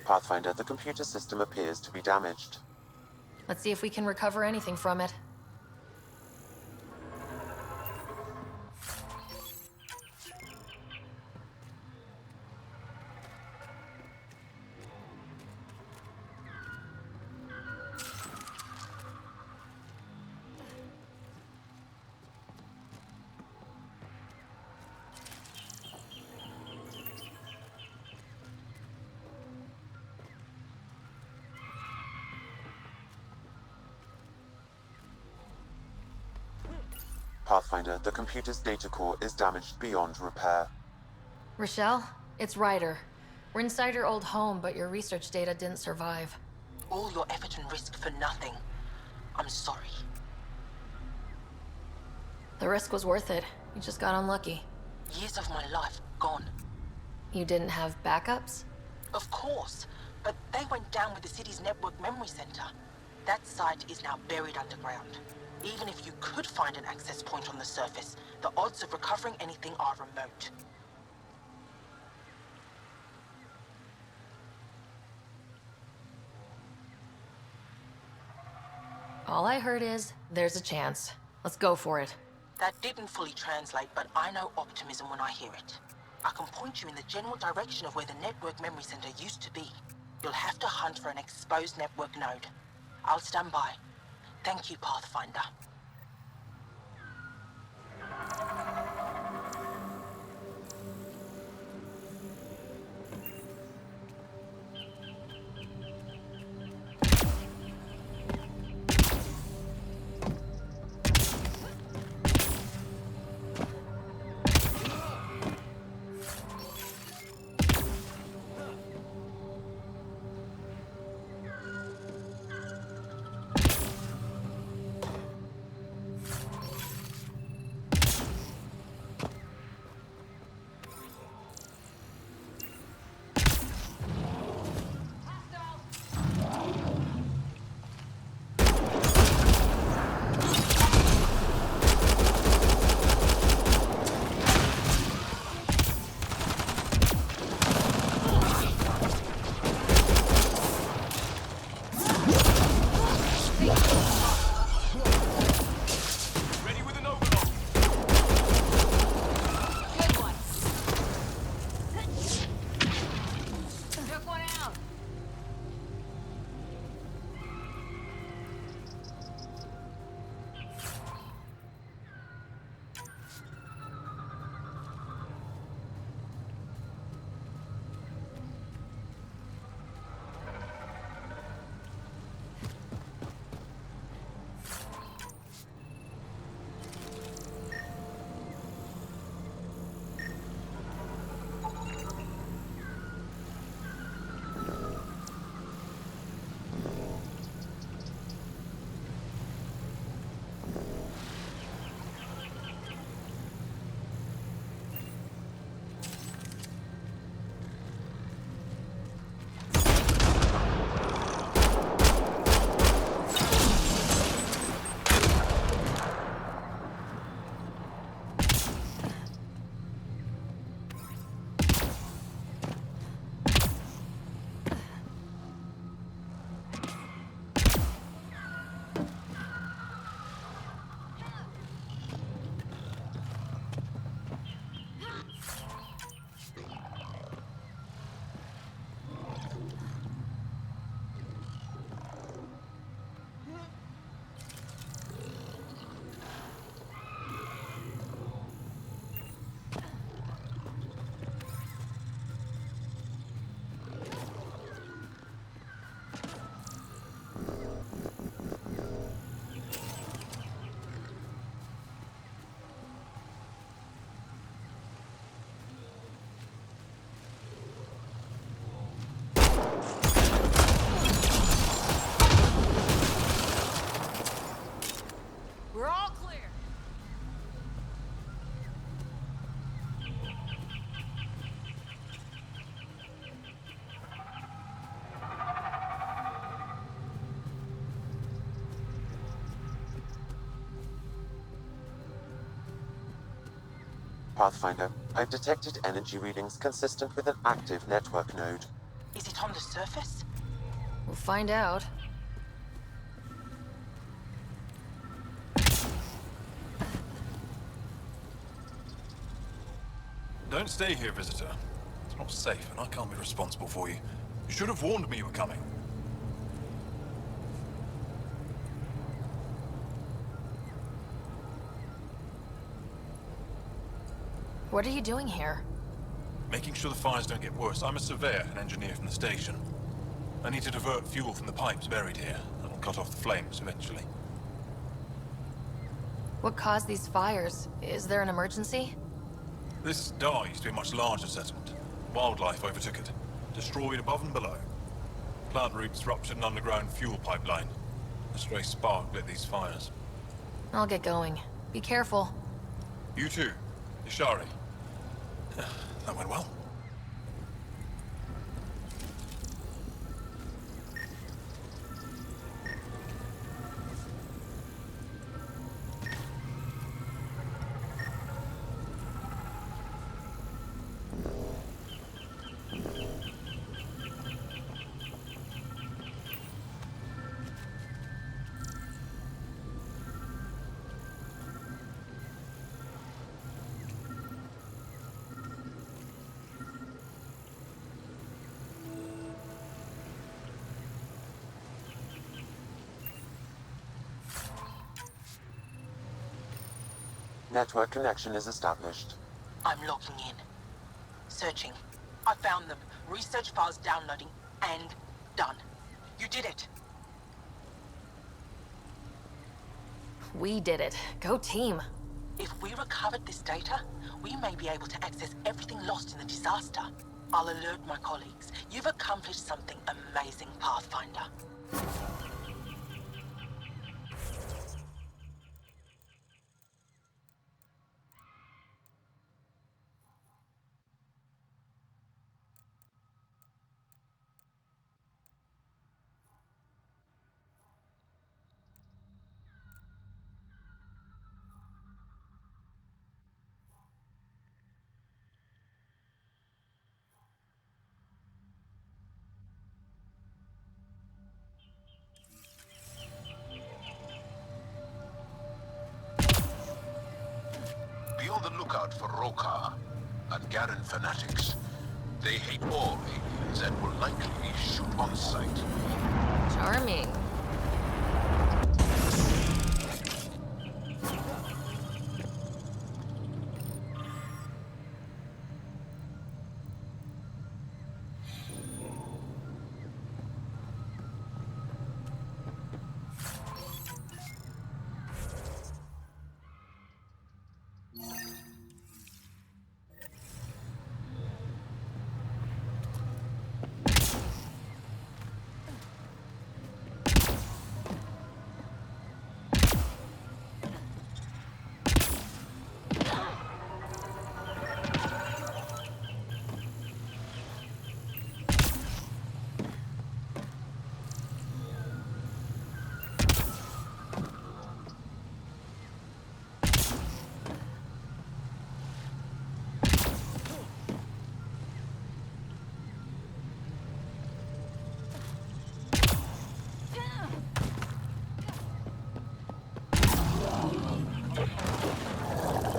Pathfinder, the computer system appears to be damaged. Let's see if we can recover anything from it. Pathfinder, the computer's data core is damaged beyond repair. Rochelle, it's Ryder. We're inside your old home, but your research data didn't survive. All your effort and risk for nothing. I'm sorry. The risk was worth it. You just got unlucky. Years of my life gone. You didn't have backups? Of course, but they went down with the city's network memory center. That site is now buried underground. Even if you could find an access point on the surface, the odds of recovering anything are remote. All I heard is, there's a chance. Let's go for it. That didn't fully translate, but I know optimism when I hear it. I can point you in the general direction of where the network memory center used to be. You'll have to hunt for an exposed network node. I'll stand by. Thank you, Pathfinder. Pathfinder, I've detected energy readings consistent with an active network node. Is it on the surface? We'll find out. Don't stay here, visitor. It's not safe, and I can't be responsible for you. You should have warned me you were coming. What are you doing here? Making sure the fires don't get worse. I'm a surveyor and engineer from the station. I need to divert fuel from the pipes buried here. That'll cut off the flames eventually. What caused these fires? Is there an emergency? This dye used to be a much larger settlement. Wildlife overtook it, destroyed above and below. Plant roots ruptured an underground fuel pipeline. A stray spark lit these fires. I'll get going. Be careful. You too, Ishari. That went well. Network connection is established. I'm logging in. Searching. I found them. Research files downloading. And done. You did it. We did it. Go team. If we recovered this data, we may be able to access everything lost in the disaster. I'll alert my colleagues. You've accomplished something amazing, Pathfinder. Be on the lookout for Rokar and Garen fanatics. They hate all aliens and will likely shoot on sight. Charming.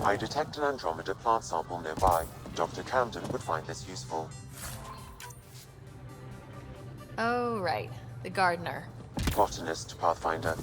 I detect an Andromeda plant sample nearby. Dr. Camden would find this useful. Oh, right. The gardener. Botanist, Pathfinder.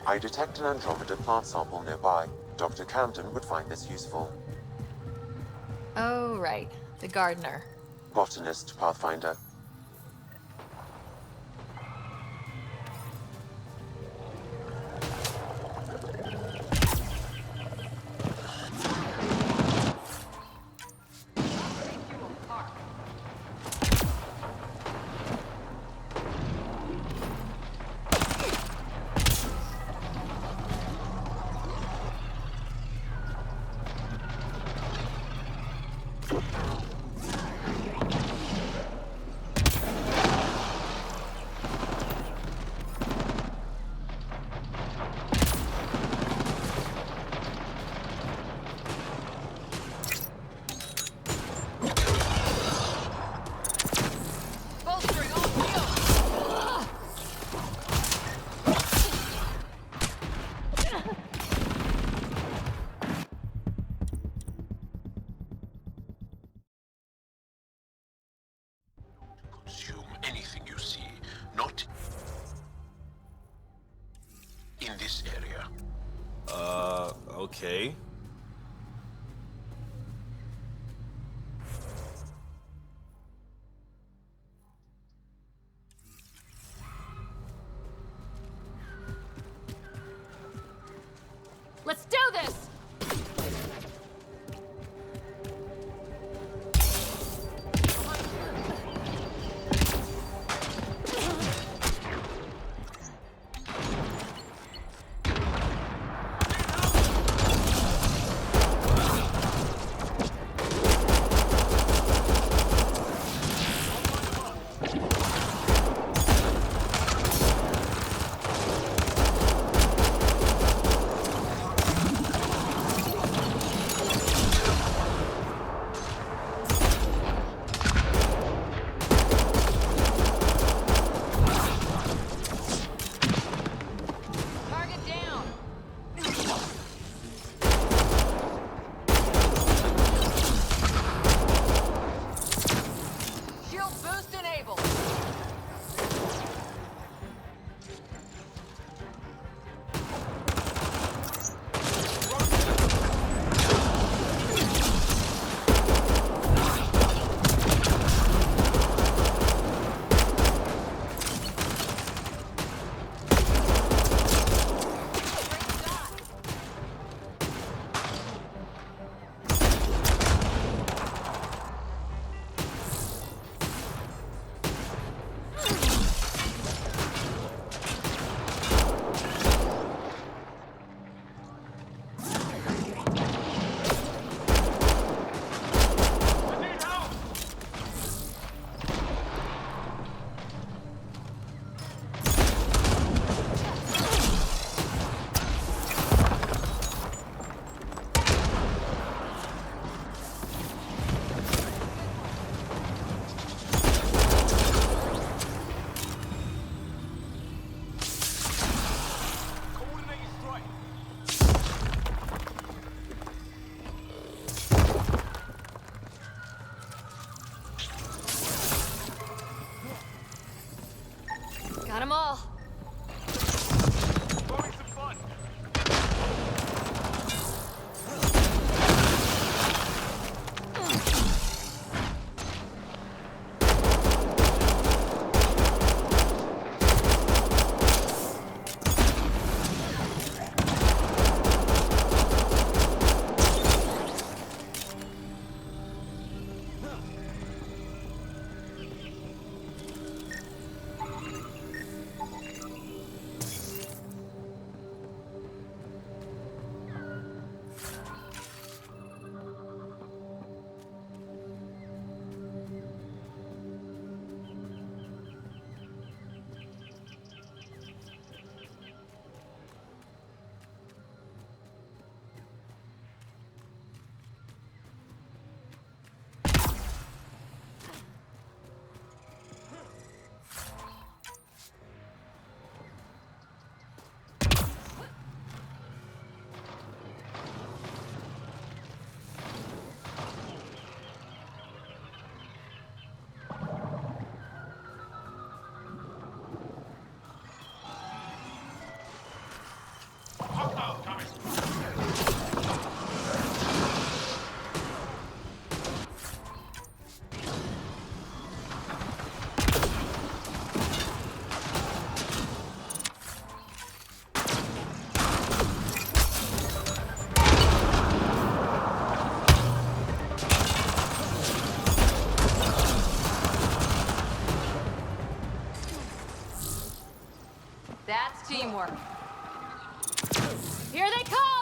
I detect an Andromeda plant sample nearby. Dr. Camden would find this useful. Oh, right. The gardener. Botanist, Pathfinder. Consume anything you see, not in this area. Okay. Let's do this! Here they come!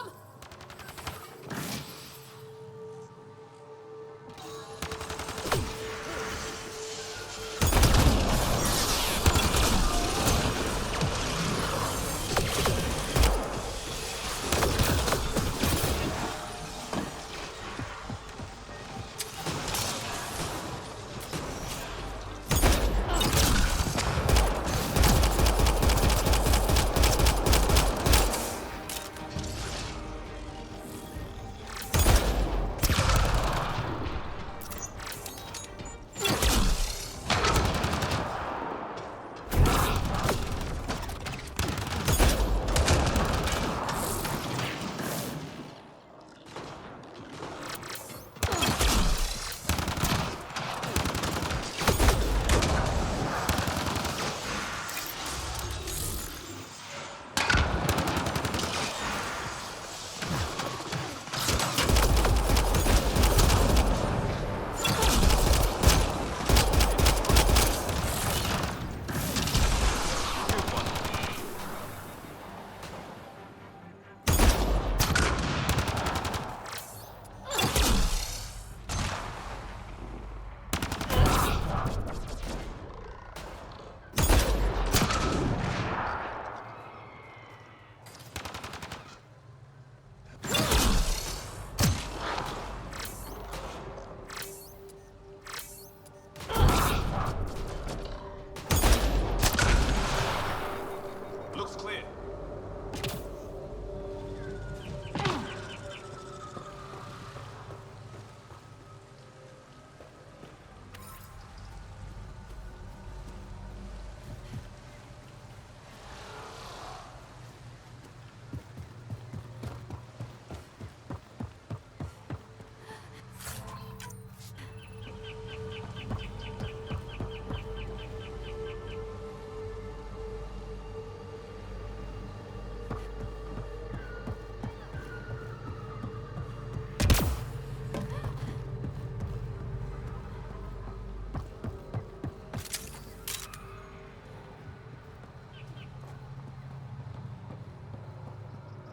Looks clear.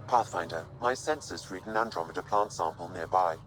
Pathfinder, my sensors read an Andromeda plant sample nearby.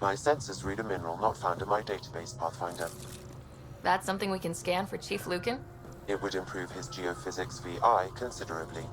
My sensors read a mineral not found in my database, Pathfinder. That's something we can scan for Chief Lucan? It would improve his geophysics VI considerably.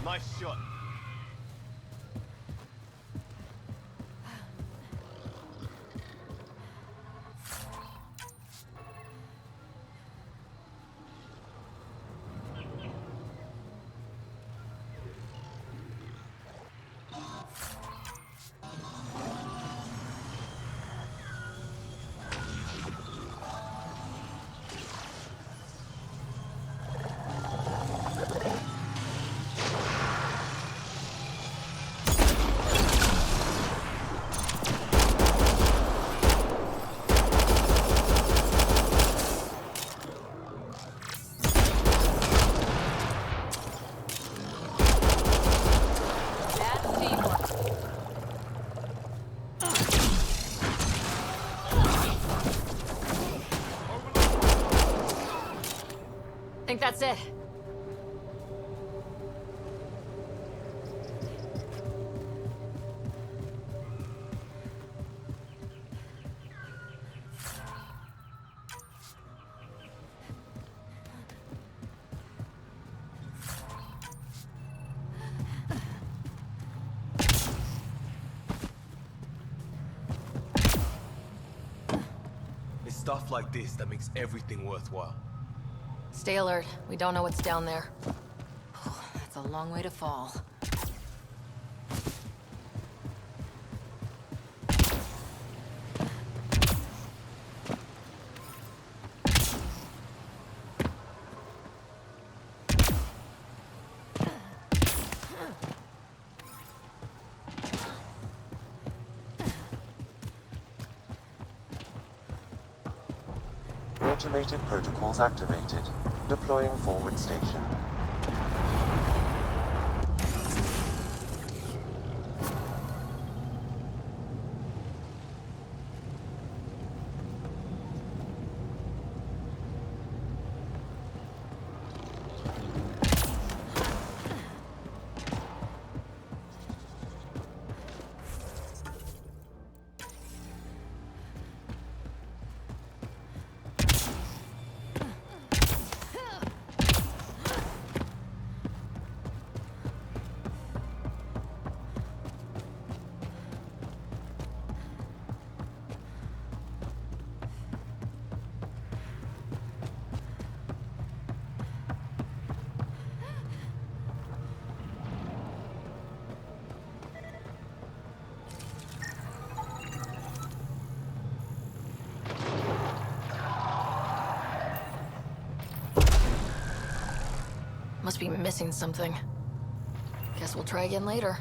Nice shot. Think that's it. It's stuff like this that makes everything worthwhile. Stay alert. We don't know what's down there. That's a long way to fall. Automated protocols activated. Deploying forward station. must be missing something. Guess we'll try again later.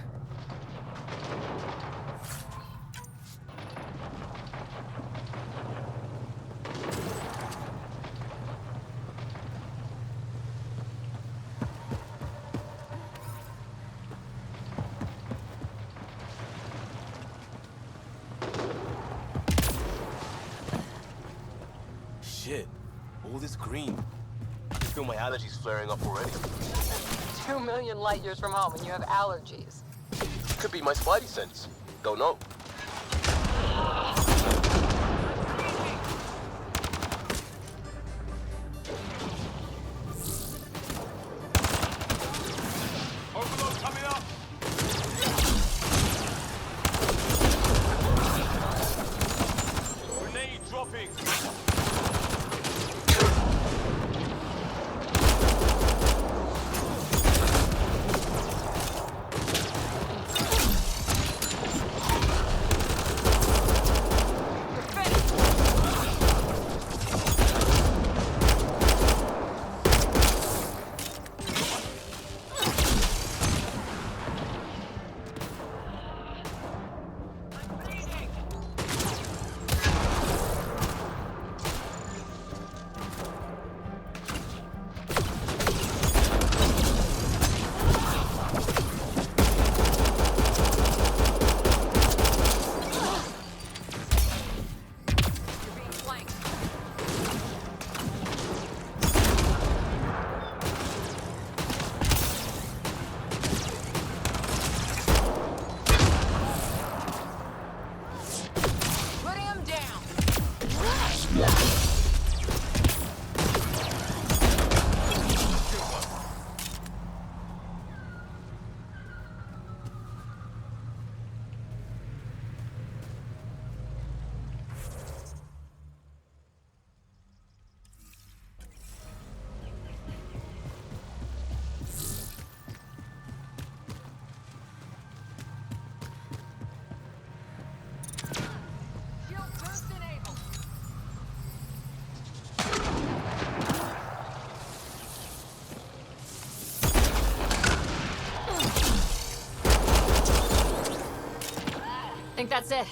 Shit, all this green. I can feel my allergies flaring up already. 2 million light years from home and you have allergies. Could be my spidey sense. Don't know. Overload coming up! Grenade dropping! I think that's it.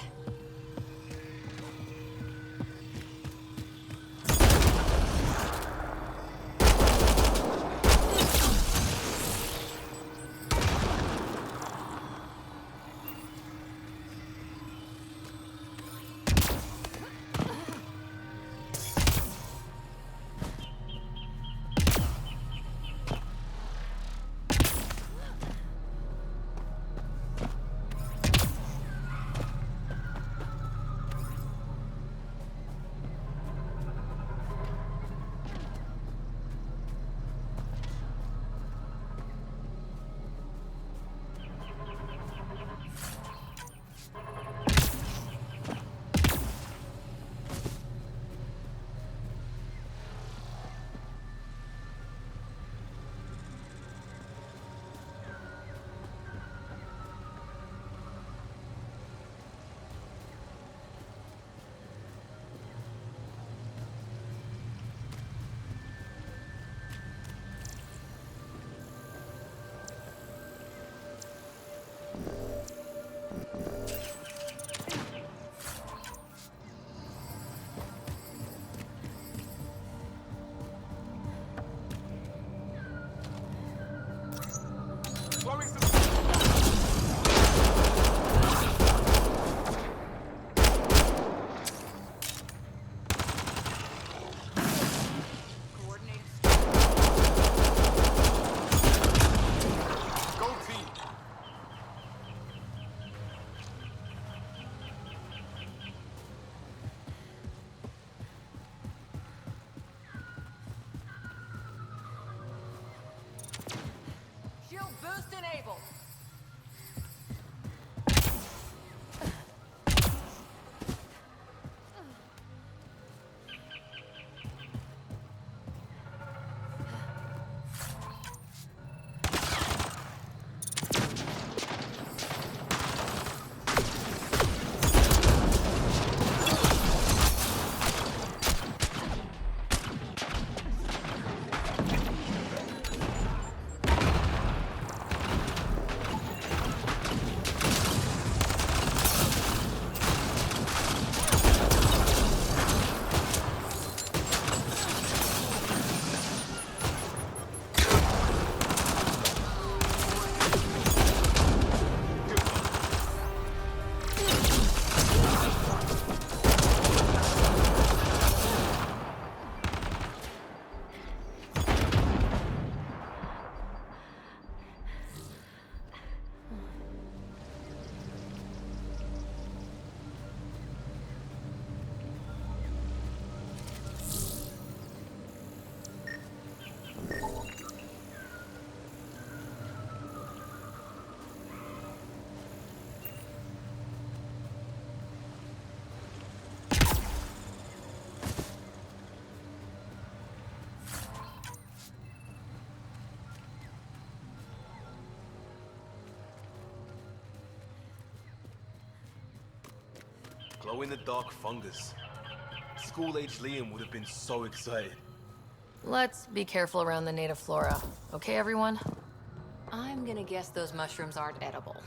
Glow-in-the-dark fungus. School-age Liam would have been so excited. Let's be careful around the native flora. Okay, everyone? I'm gonna guess those mushrooms aren't edible.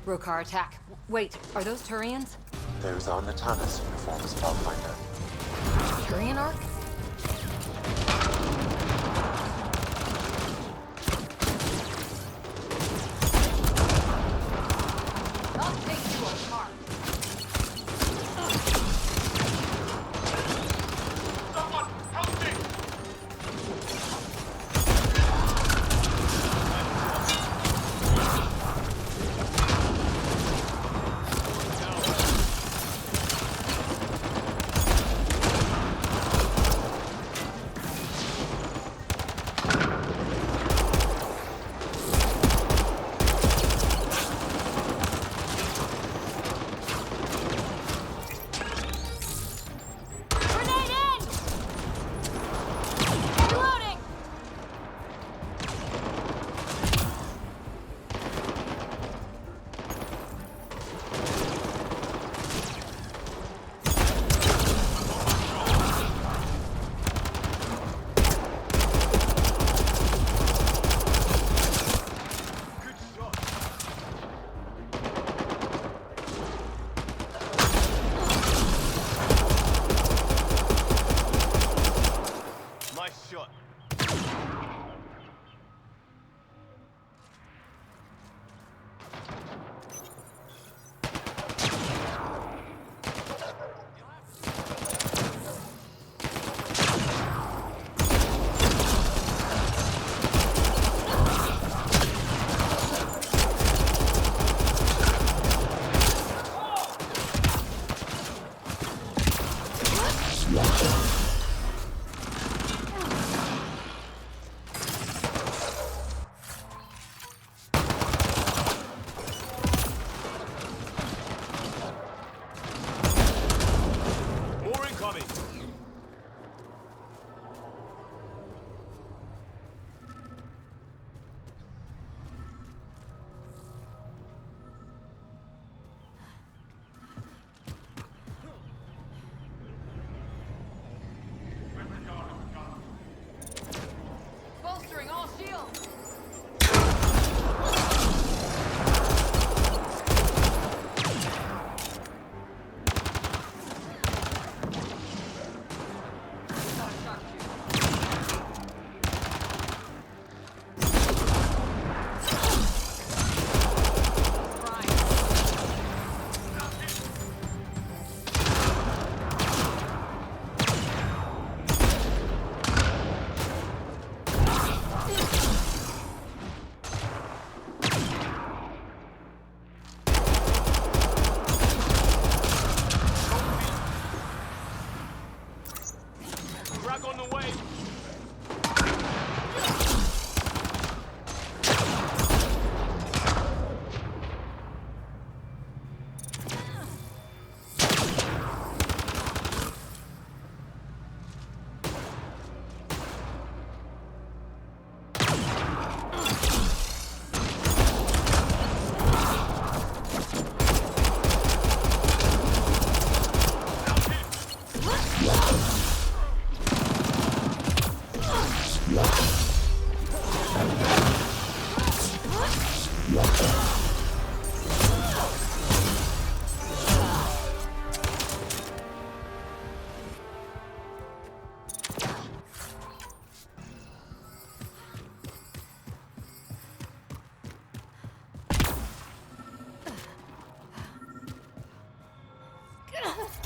Rokar attack. Wait, are those Turians? Those are Natana's uniforms, Pathfinder. Turian arc? I'll take you apart. Someone, help me! Grenade in! Reloading! Nice shot. More incoming. Bolstering all shields. Drag on the way.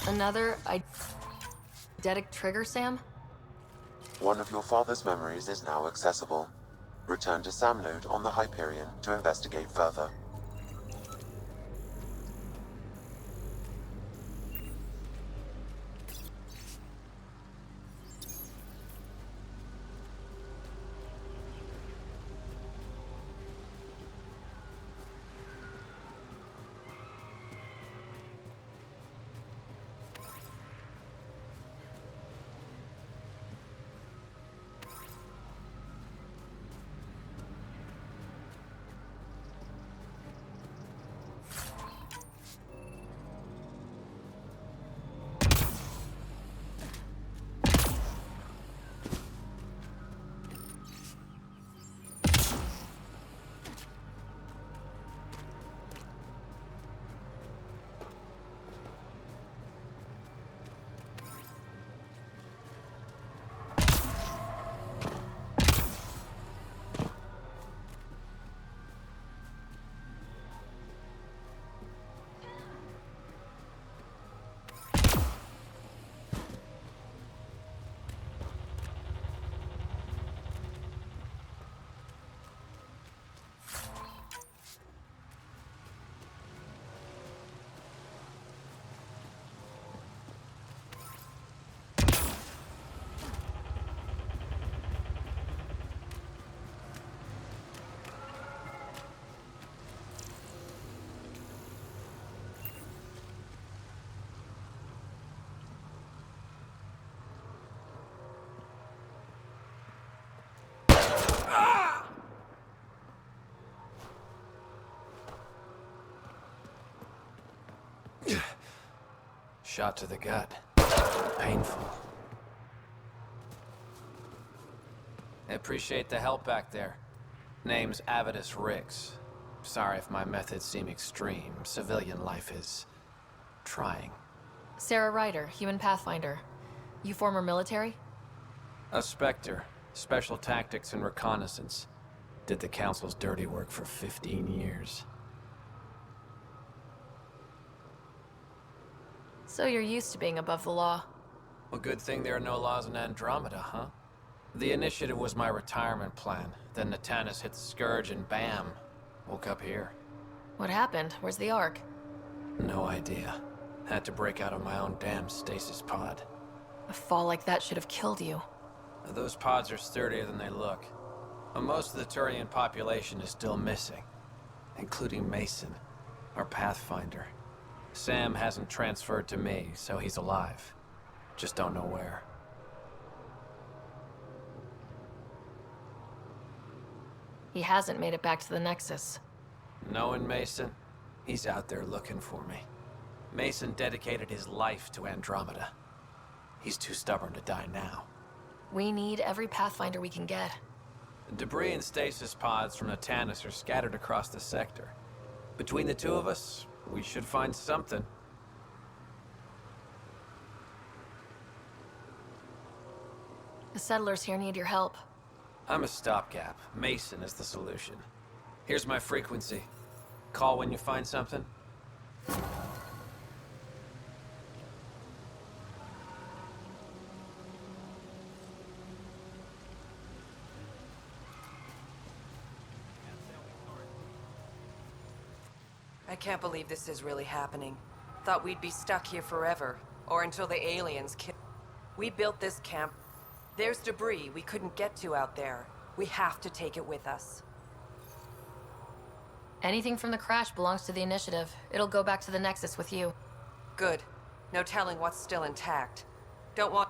Another eidetic trigger, Sam? One of your father's memories is now accessible. Return to Sam Node on the Hyperion to investigate further. Shot to the gut. Painful. I appreciate the help back there. Name's Avidus Rix. Sorry if my methods seem extreme. Civilian life is trying. Sarah Ryder, human pathfinder. You former military? A Spectre. Special tactics and reconnaissance. Did the Council's dirty work for 15 years. So you're used to being above the law. Well, good thing there are no laws in Andromeda, huh? The initiative was my retirement plan. Then Natanis hit the Scourge and bam, woke up here. What happened? Where's the Ark? No idea. Had to break out of my own damn stasis pod. A fall like that should have killed you. Those pods are sturdier than they look. But most of the Turian population is still missing, including Mason, our Pathfinder. Sam hasn't transferred to me, so he's alive. Just don't know where. He hasn't made it back to the Nexus. Knowing Mason, he's out there looking for me. Mason dedicated his life to Andromeda. He's too stubborn to die now. We need every Pathfinder we can get. Debris and stasis pods from Natanis are scattered across the sector. Between the two of us, we should find something. The settlers here need your help. I'm a stopgap. Mason is the solution. Here's my frequency. Call when you find something. I can't believe this is really happening. Thought we'd be stuck here forever, or until the aliens kill. We built this camp. There's debris we couldn't get to out there. We have to take it with us. Anything from the crash belongs to the Initiative. It'll go back to the Nexus with you. Good. No telling what's still intact. Don't want...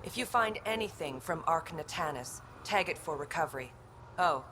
If you find anything from Ark Natanis, tag it for recovery. Oh.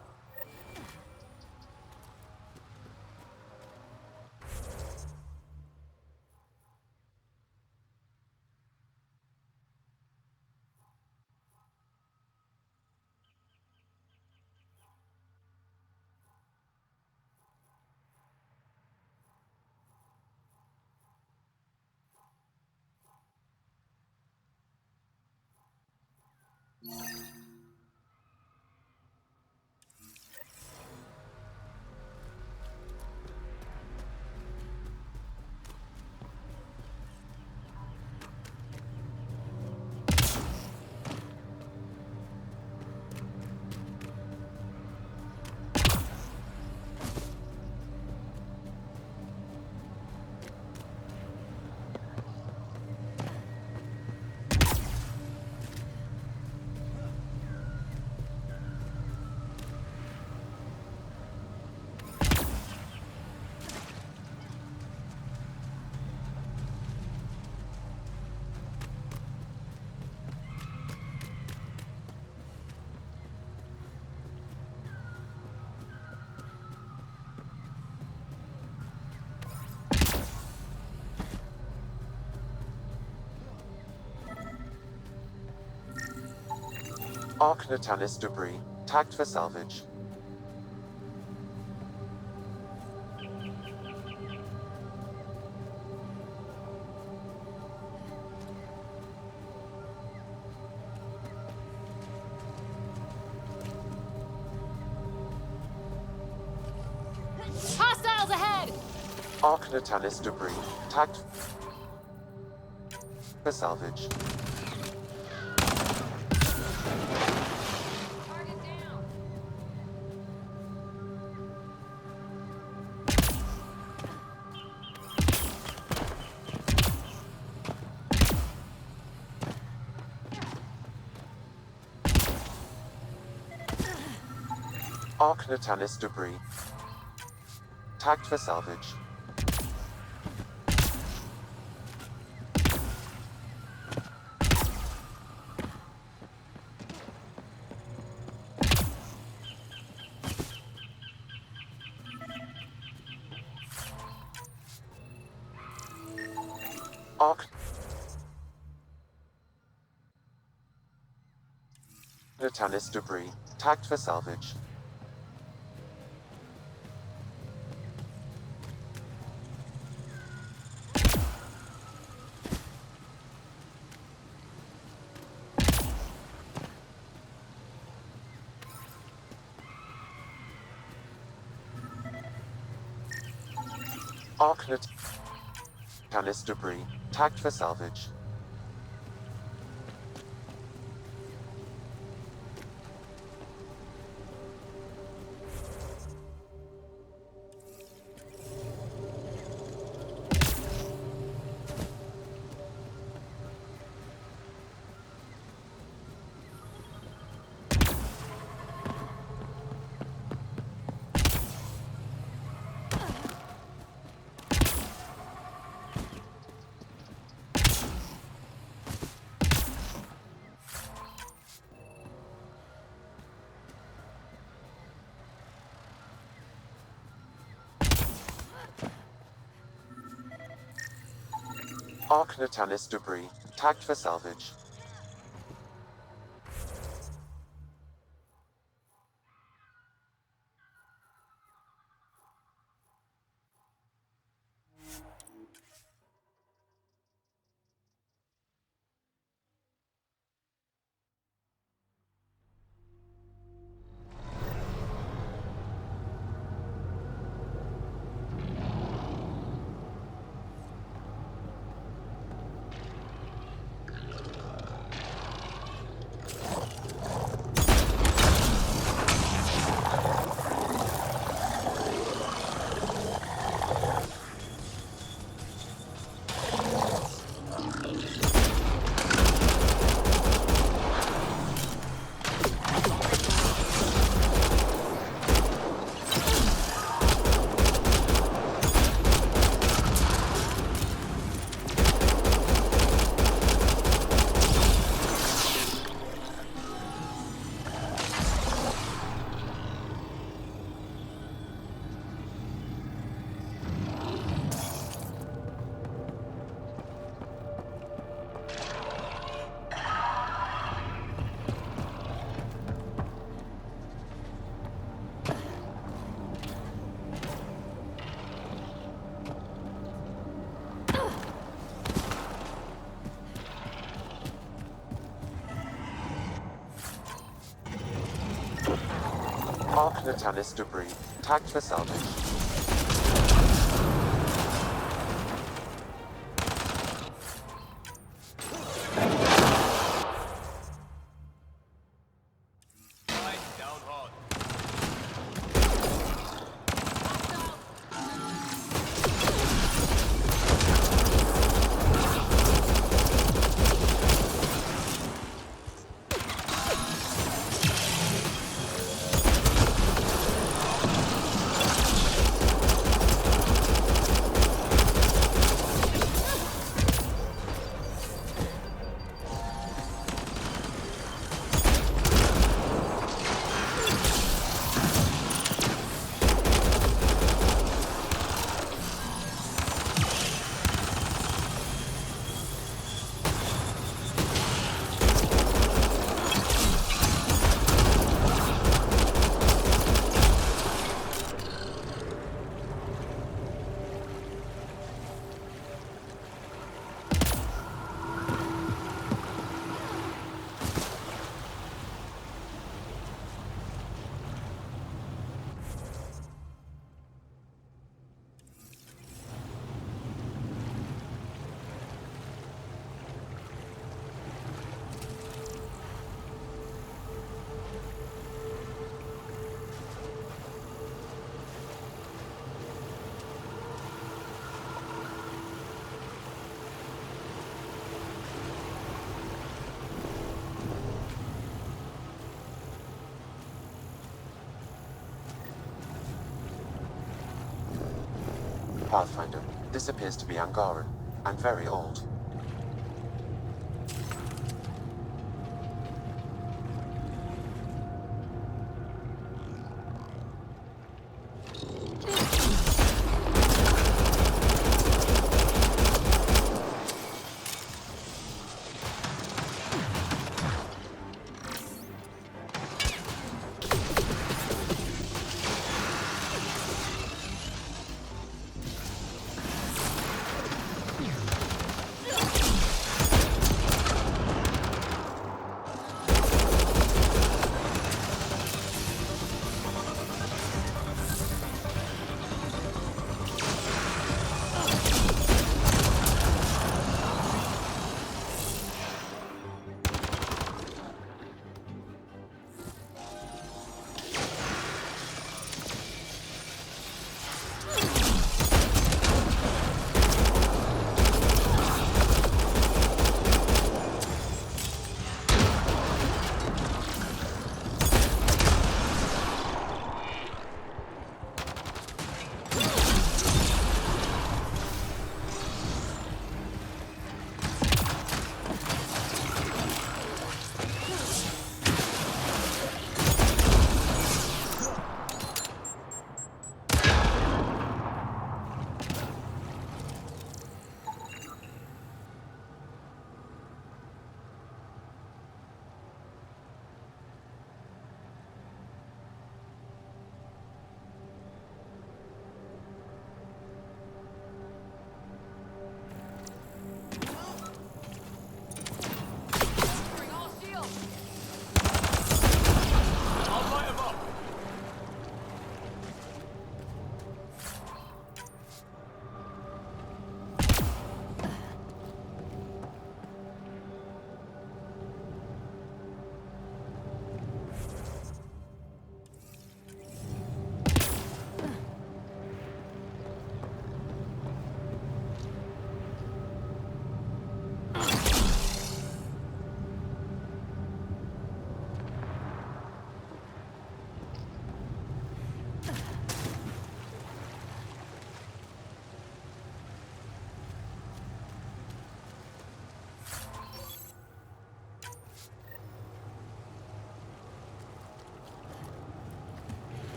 Ark Natanis debris, tagged for salvage. Hostiles ahead! Ark Natanis debris, tagged for salvage. Ark Natanis debris, tagged for salvage. Ark Natalis debris, tagged for salvage. Arc Natalis debris, tagged for salvage. Arc Natalis debris, tagged for salvage. Arc Natalis debris, tagged for salvage. Pathfinder, this appears to be Angaran, and very old.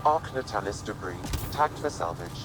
Arc Natalis debris, tagged for salvage.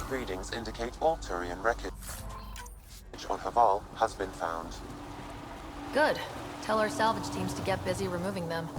Readings indicate all Turian wreckage on Haval has been found. Good. Tell our salvage teams to get busy removing them.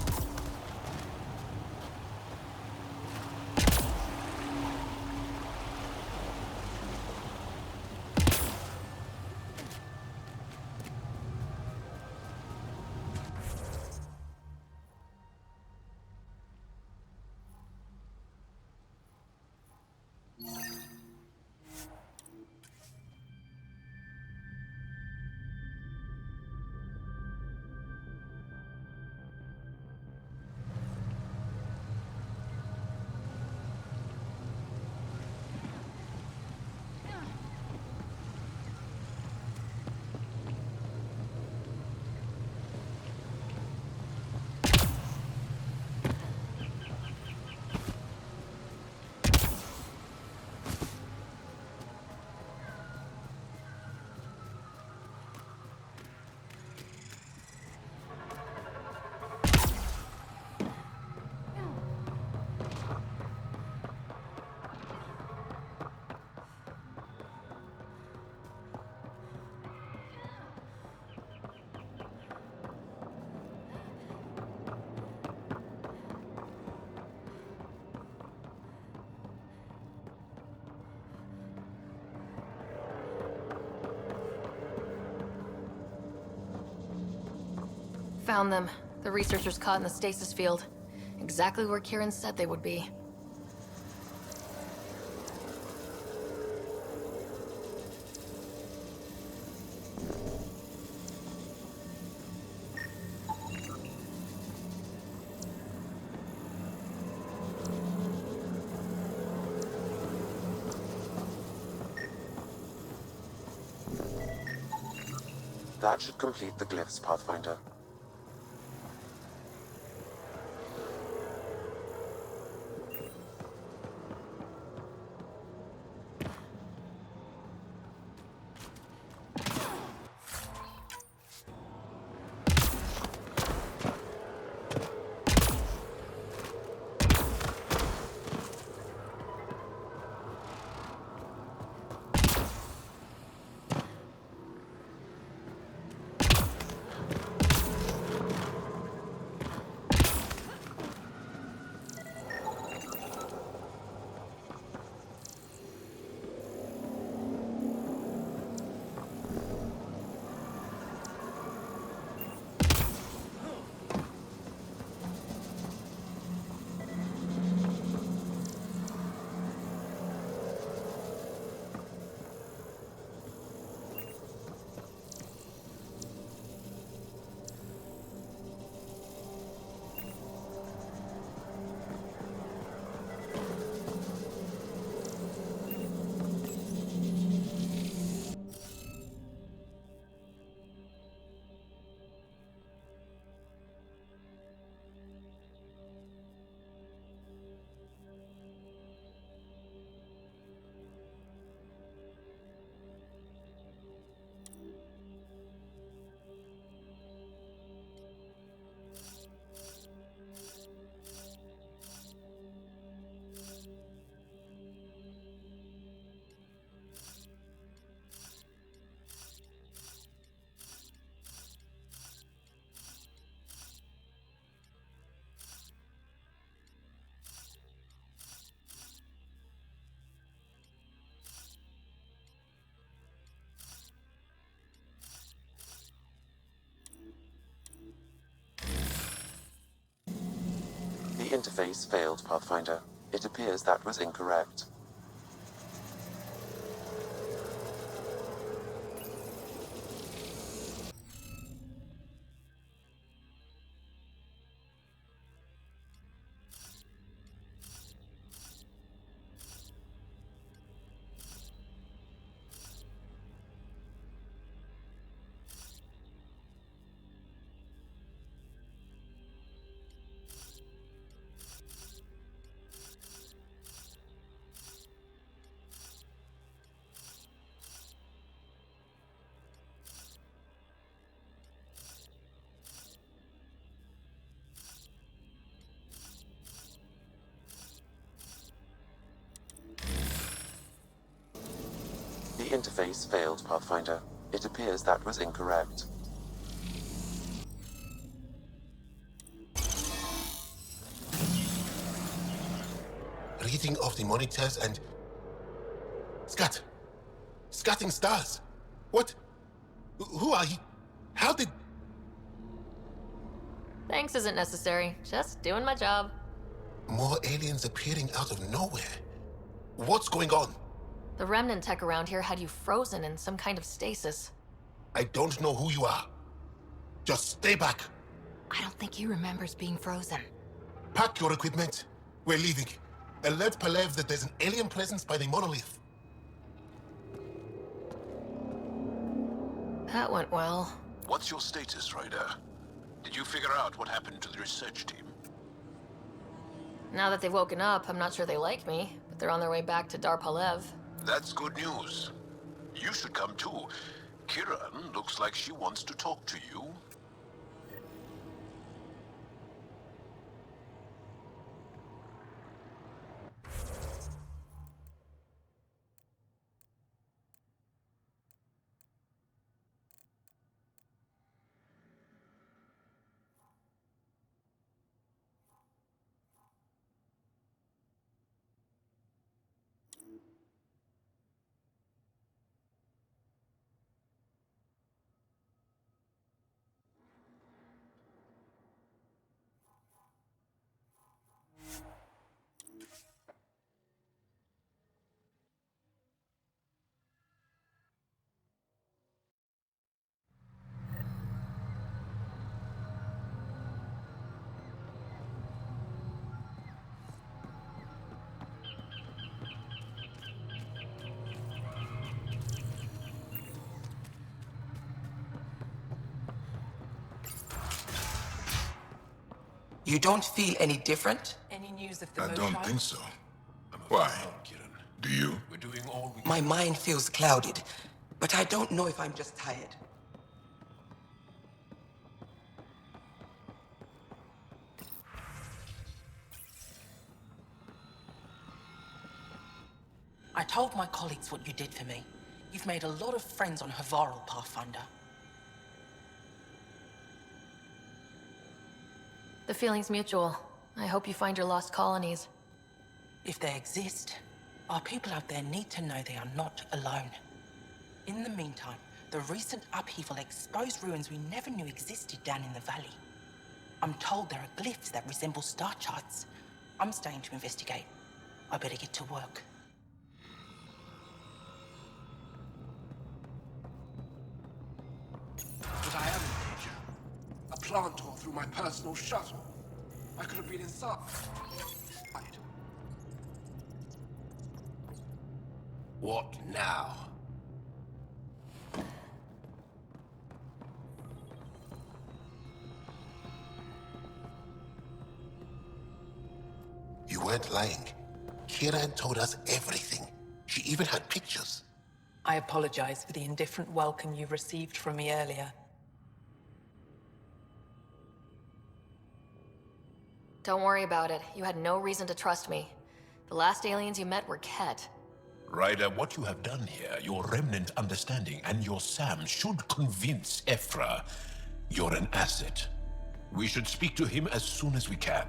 Found them. The researchers caught in the stasis field. Exactly where Kieran said they would be. That should complete the glyphs, Pathfinder. The interface failed, Pathfinder. It appears that was incorrect. Interface failed, Pathfinder. It appears that was incorrect. Reading of the monitors and... Scatting stars! What? Who are you? How did... Thanks isn't necessary. Just doing my job. More aliens appearing out of nowhere. What's going on? The remnant tech around here had you frozen in some kind of stasis. I don't know who you are. Just stay back. I don't think he remembers being frozen. Pack your equipment. We're leaving. Alert Palev that there's an alien presence by the monolith. That went well. What's your status, Ryder? Did you figure out what happened to the research team? Now that they've woken up, I'm not sure they like me, but they're on their way back to Dar Palev. That's good news. You should come too. Kiran looks like she wants to talk to you. You don't feel any different? Any news of the I moon don't shine? think so. Why? Do you? We're doing all we My mind feels clouded, but I don't know if I'm just tired. I told my colleagues what you did for me. You've made a lot of friends on Havarl, Pathfinder. The feeling's mutual. I hope you find your lost colonies. If they exist, our people out there need to know they are not alone. In the meantime, the recent upheaval exposed ruins we never knew existed down in the valley. I'm told there are glyphs that resemble star charts. I'm staying to investigate. I better get to work. But I am in danger. A plant tore through my personal shuttle. I could have been inside. What now? You weren't lying. Kira told us everything. She even had pictures. I apologize for the indifferent welcome you received from me earlier. Don't worry about it. You had no reason to trust me. The last aliens you met were Ket. Ryder, what you have done here, your remnant understanding and your Sam should convince Ephra you're an asset. We should speak to him as soon as we can.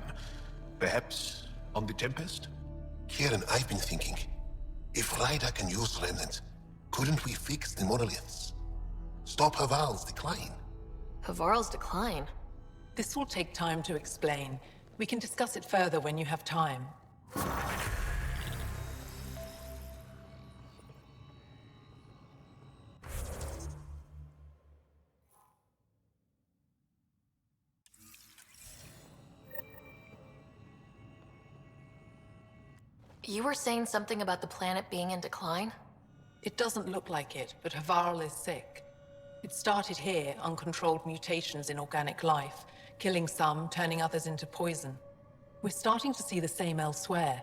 Perhaps on the Tempest? Kieran, I've been thinking. If Ryder can use remnant, couldn't we fix the monoliths? Stop Havarl's decline? Havarl's decline? This will take time to explain. We can discuss it further when you have time. You were saying something about the planet being in decline? It doesn't look like it, but Havarl is sick. It started here, uncontrolled mutations in organic life, killing some, turning others into poison. We're starting to see the same elsewhere.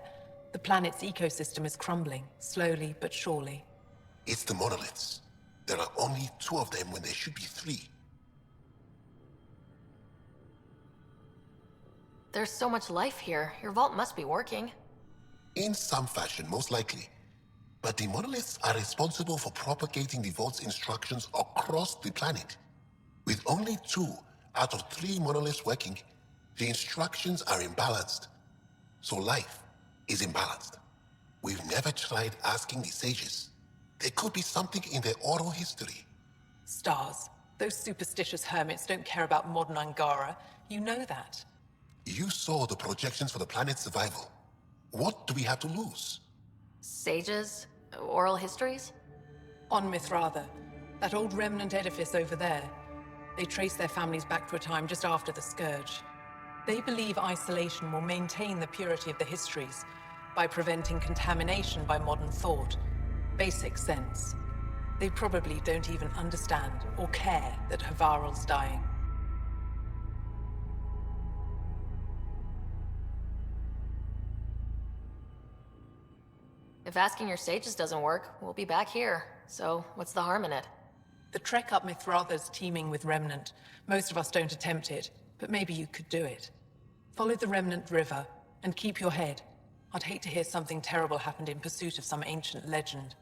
The planet's ecosystem is crumbling, slowly but surely. It's the monoliths. There are only 2 of them when there should be 3. There's so much life here. Your vault must be working. In some fashion, most likely. But the monoliths are responsible for propagating the Vault's instructions across the planet. With only 2 out of 3 monoliths working, the instructions are imbalanced. So life is imbalanced. We've never tried asking the sages. There could be something in their oral history. Stars. Those superstitious hermits don't care about modern Angara. You know that. You saw the projections for the planet's survival. What do we have to lose? Sages? Oral histories? On Mithratha, that old remnant edifice over there. They trace their families back to a time just after the Scourge. They believe isolation will maintain the purity of the histories by preventing contamination by modern thought. Basic sense. They probably don't even understand or care that Havarl's dying. If asking your sages doesn't work, we'll be back here. So, what's the harm in it? The trek up Mithratha's teeming with Remnant. Most of us don't attempt it, but maybe you could do it. Follow the Remnant River, and keep your head. I'd hate to hear something terrible happened in pursuit of some ancient legend.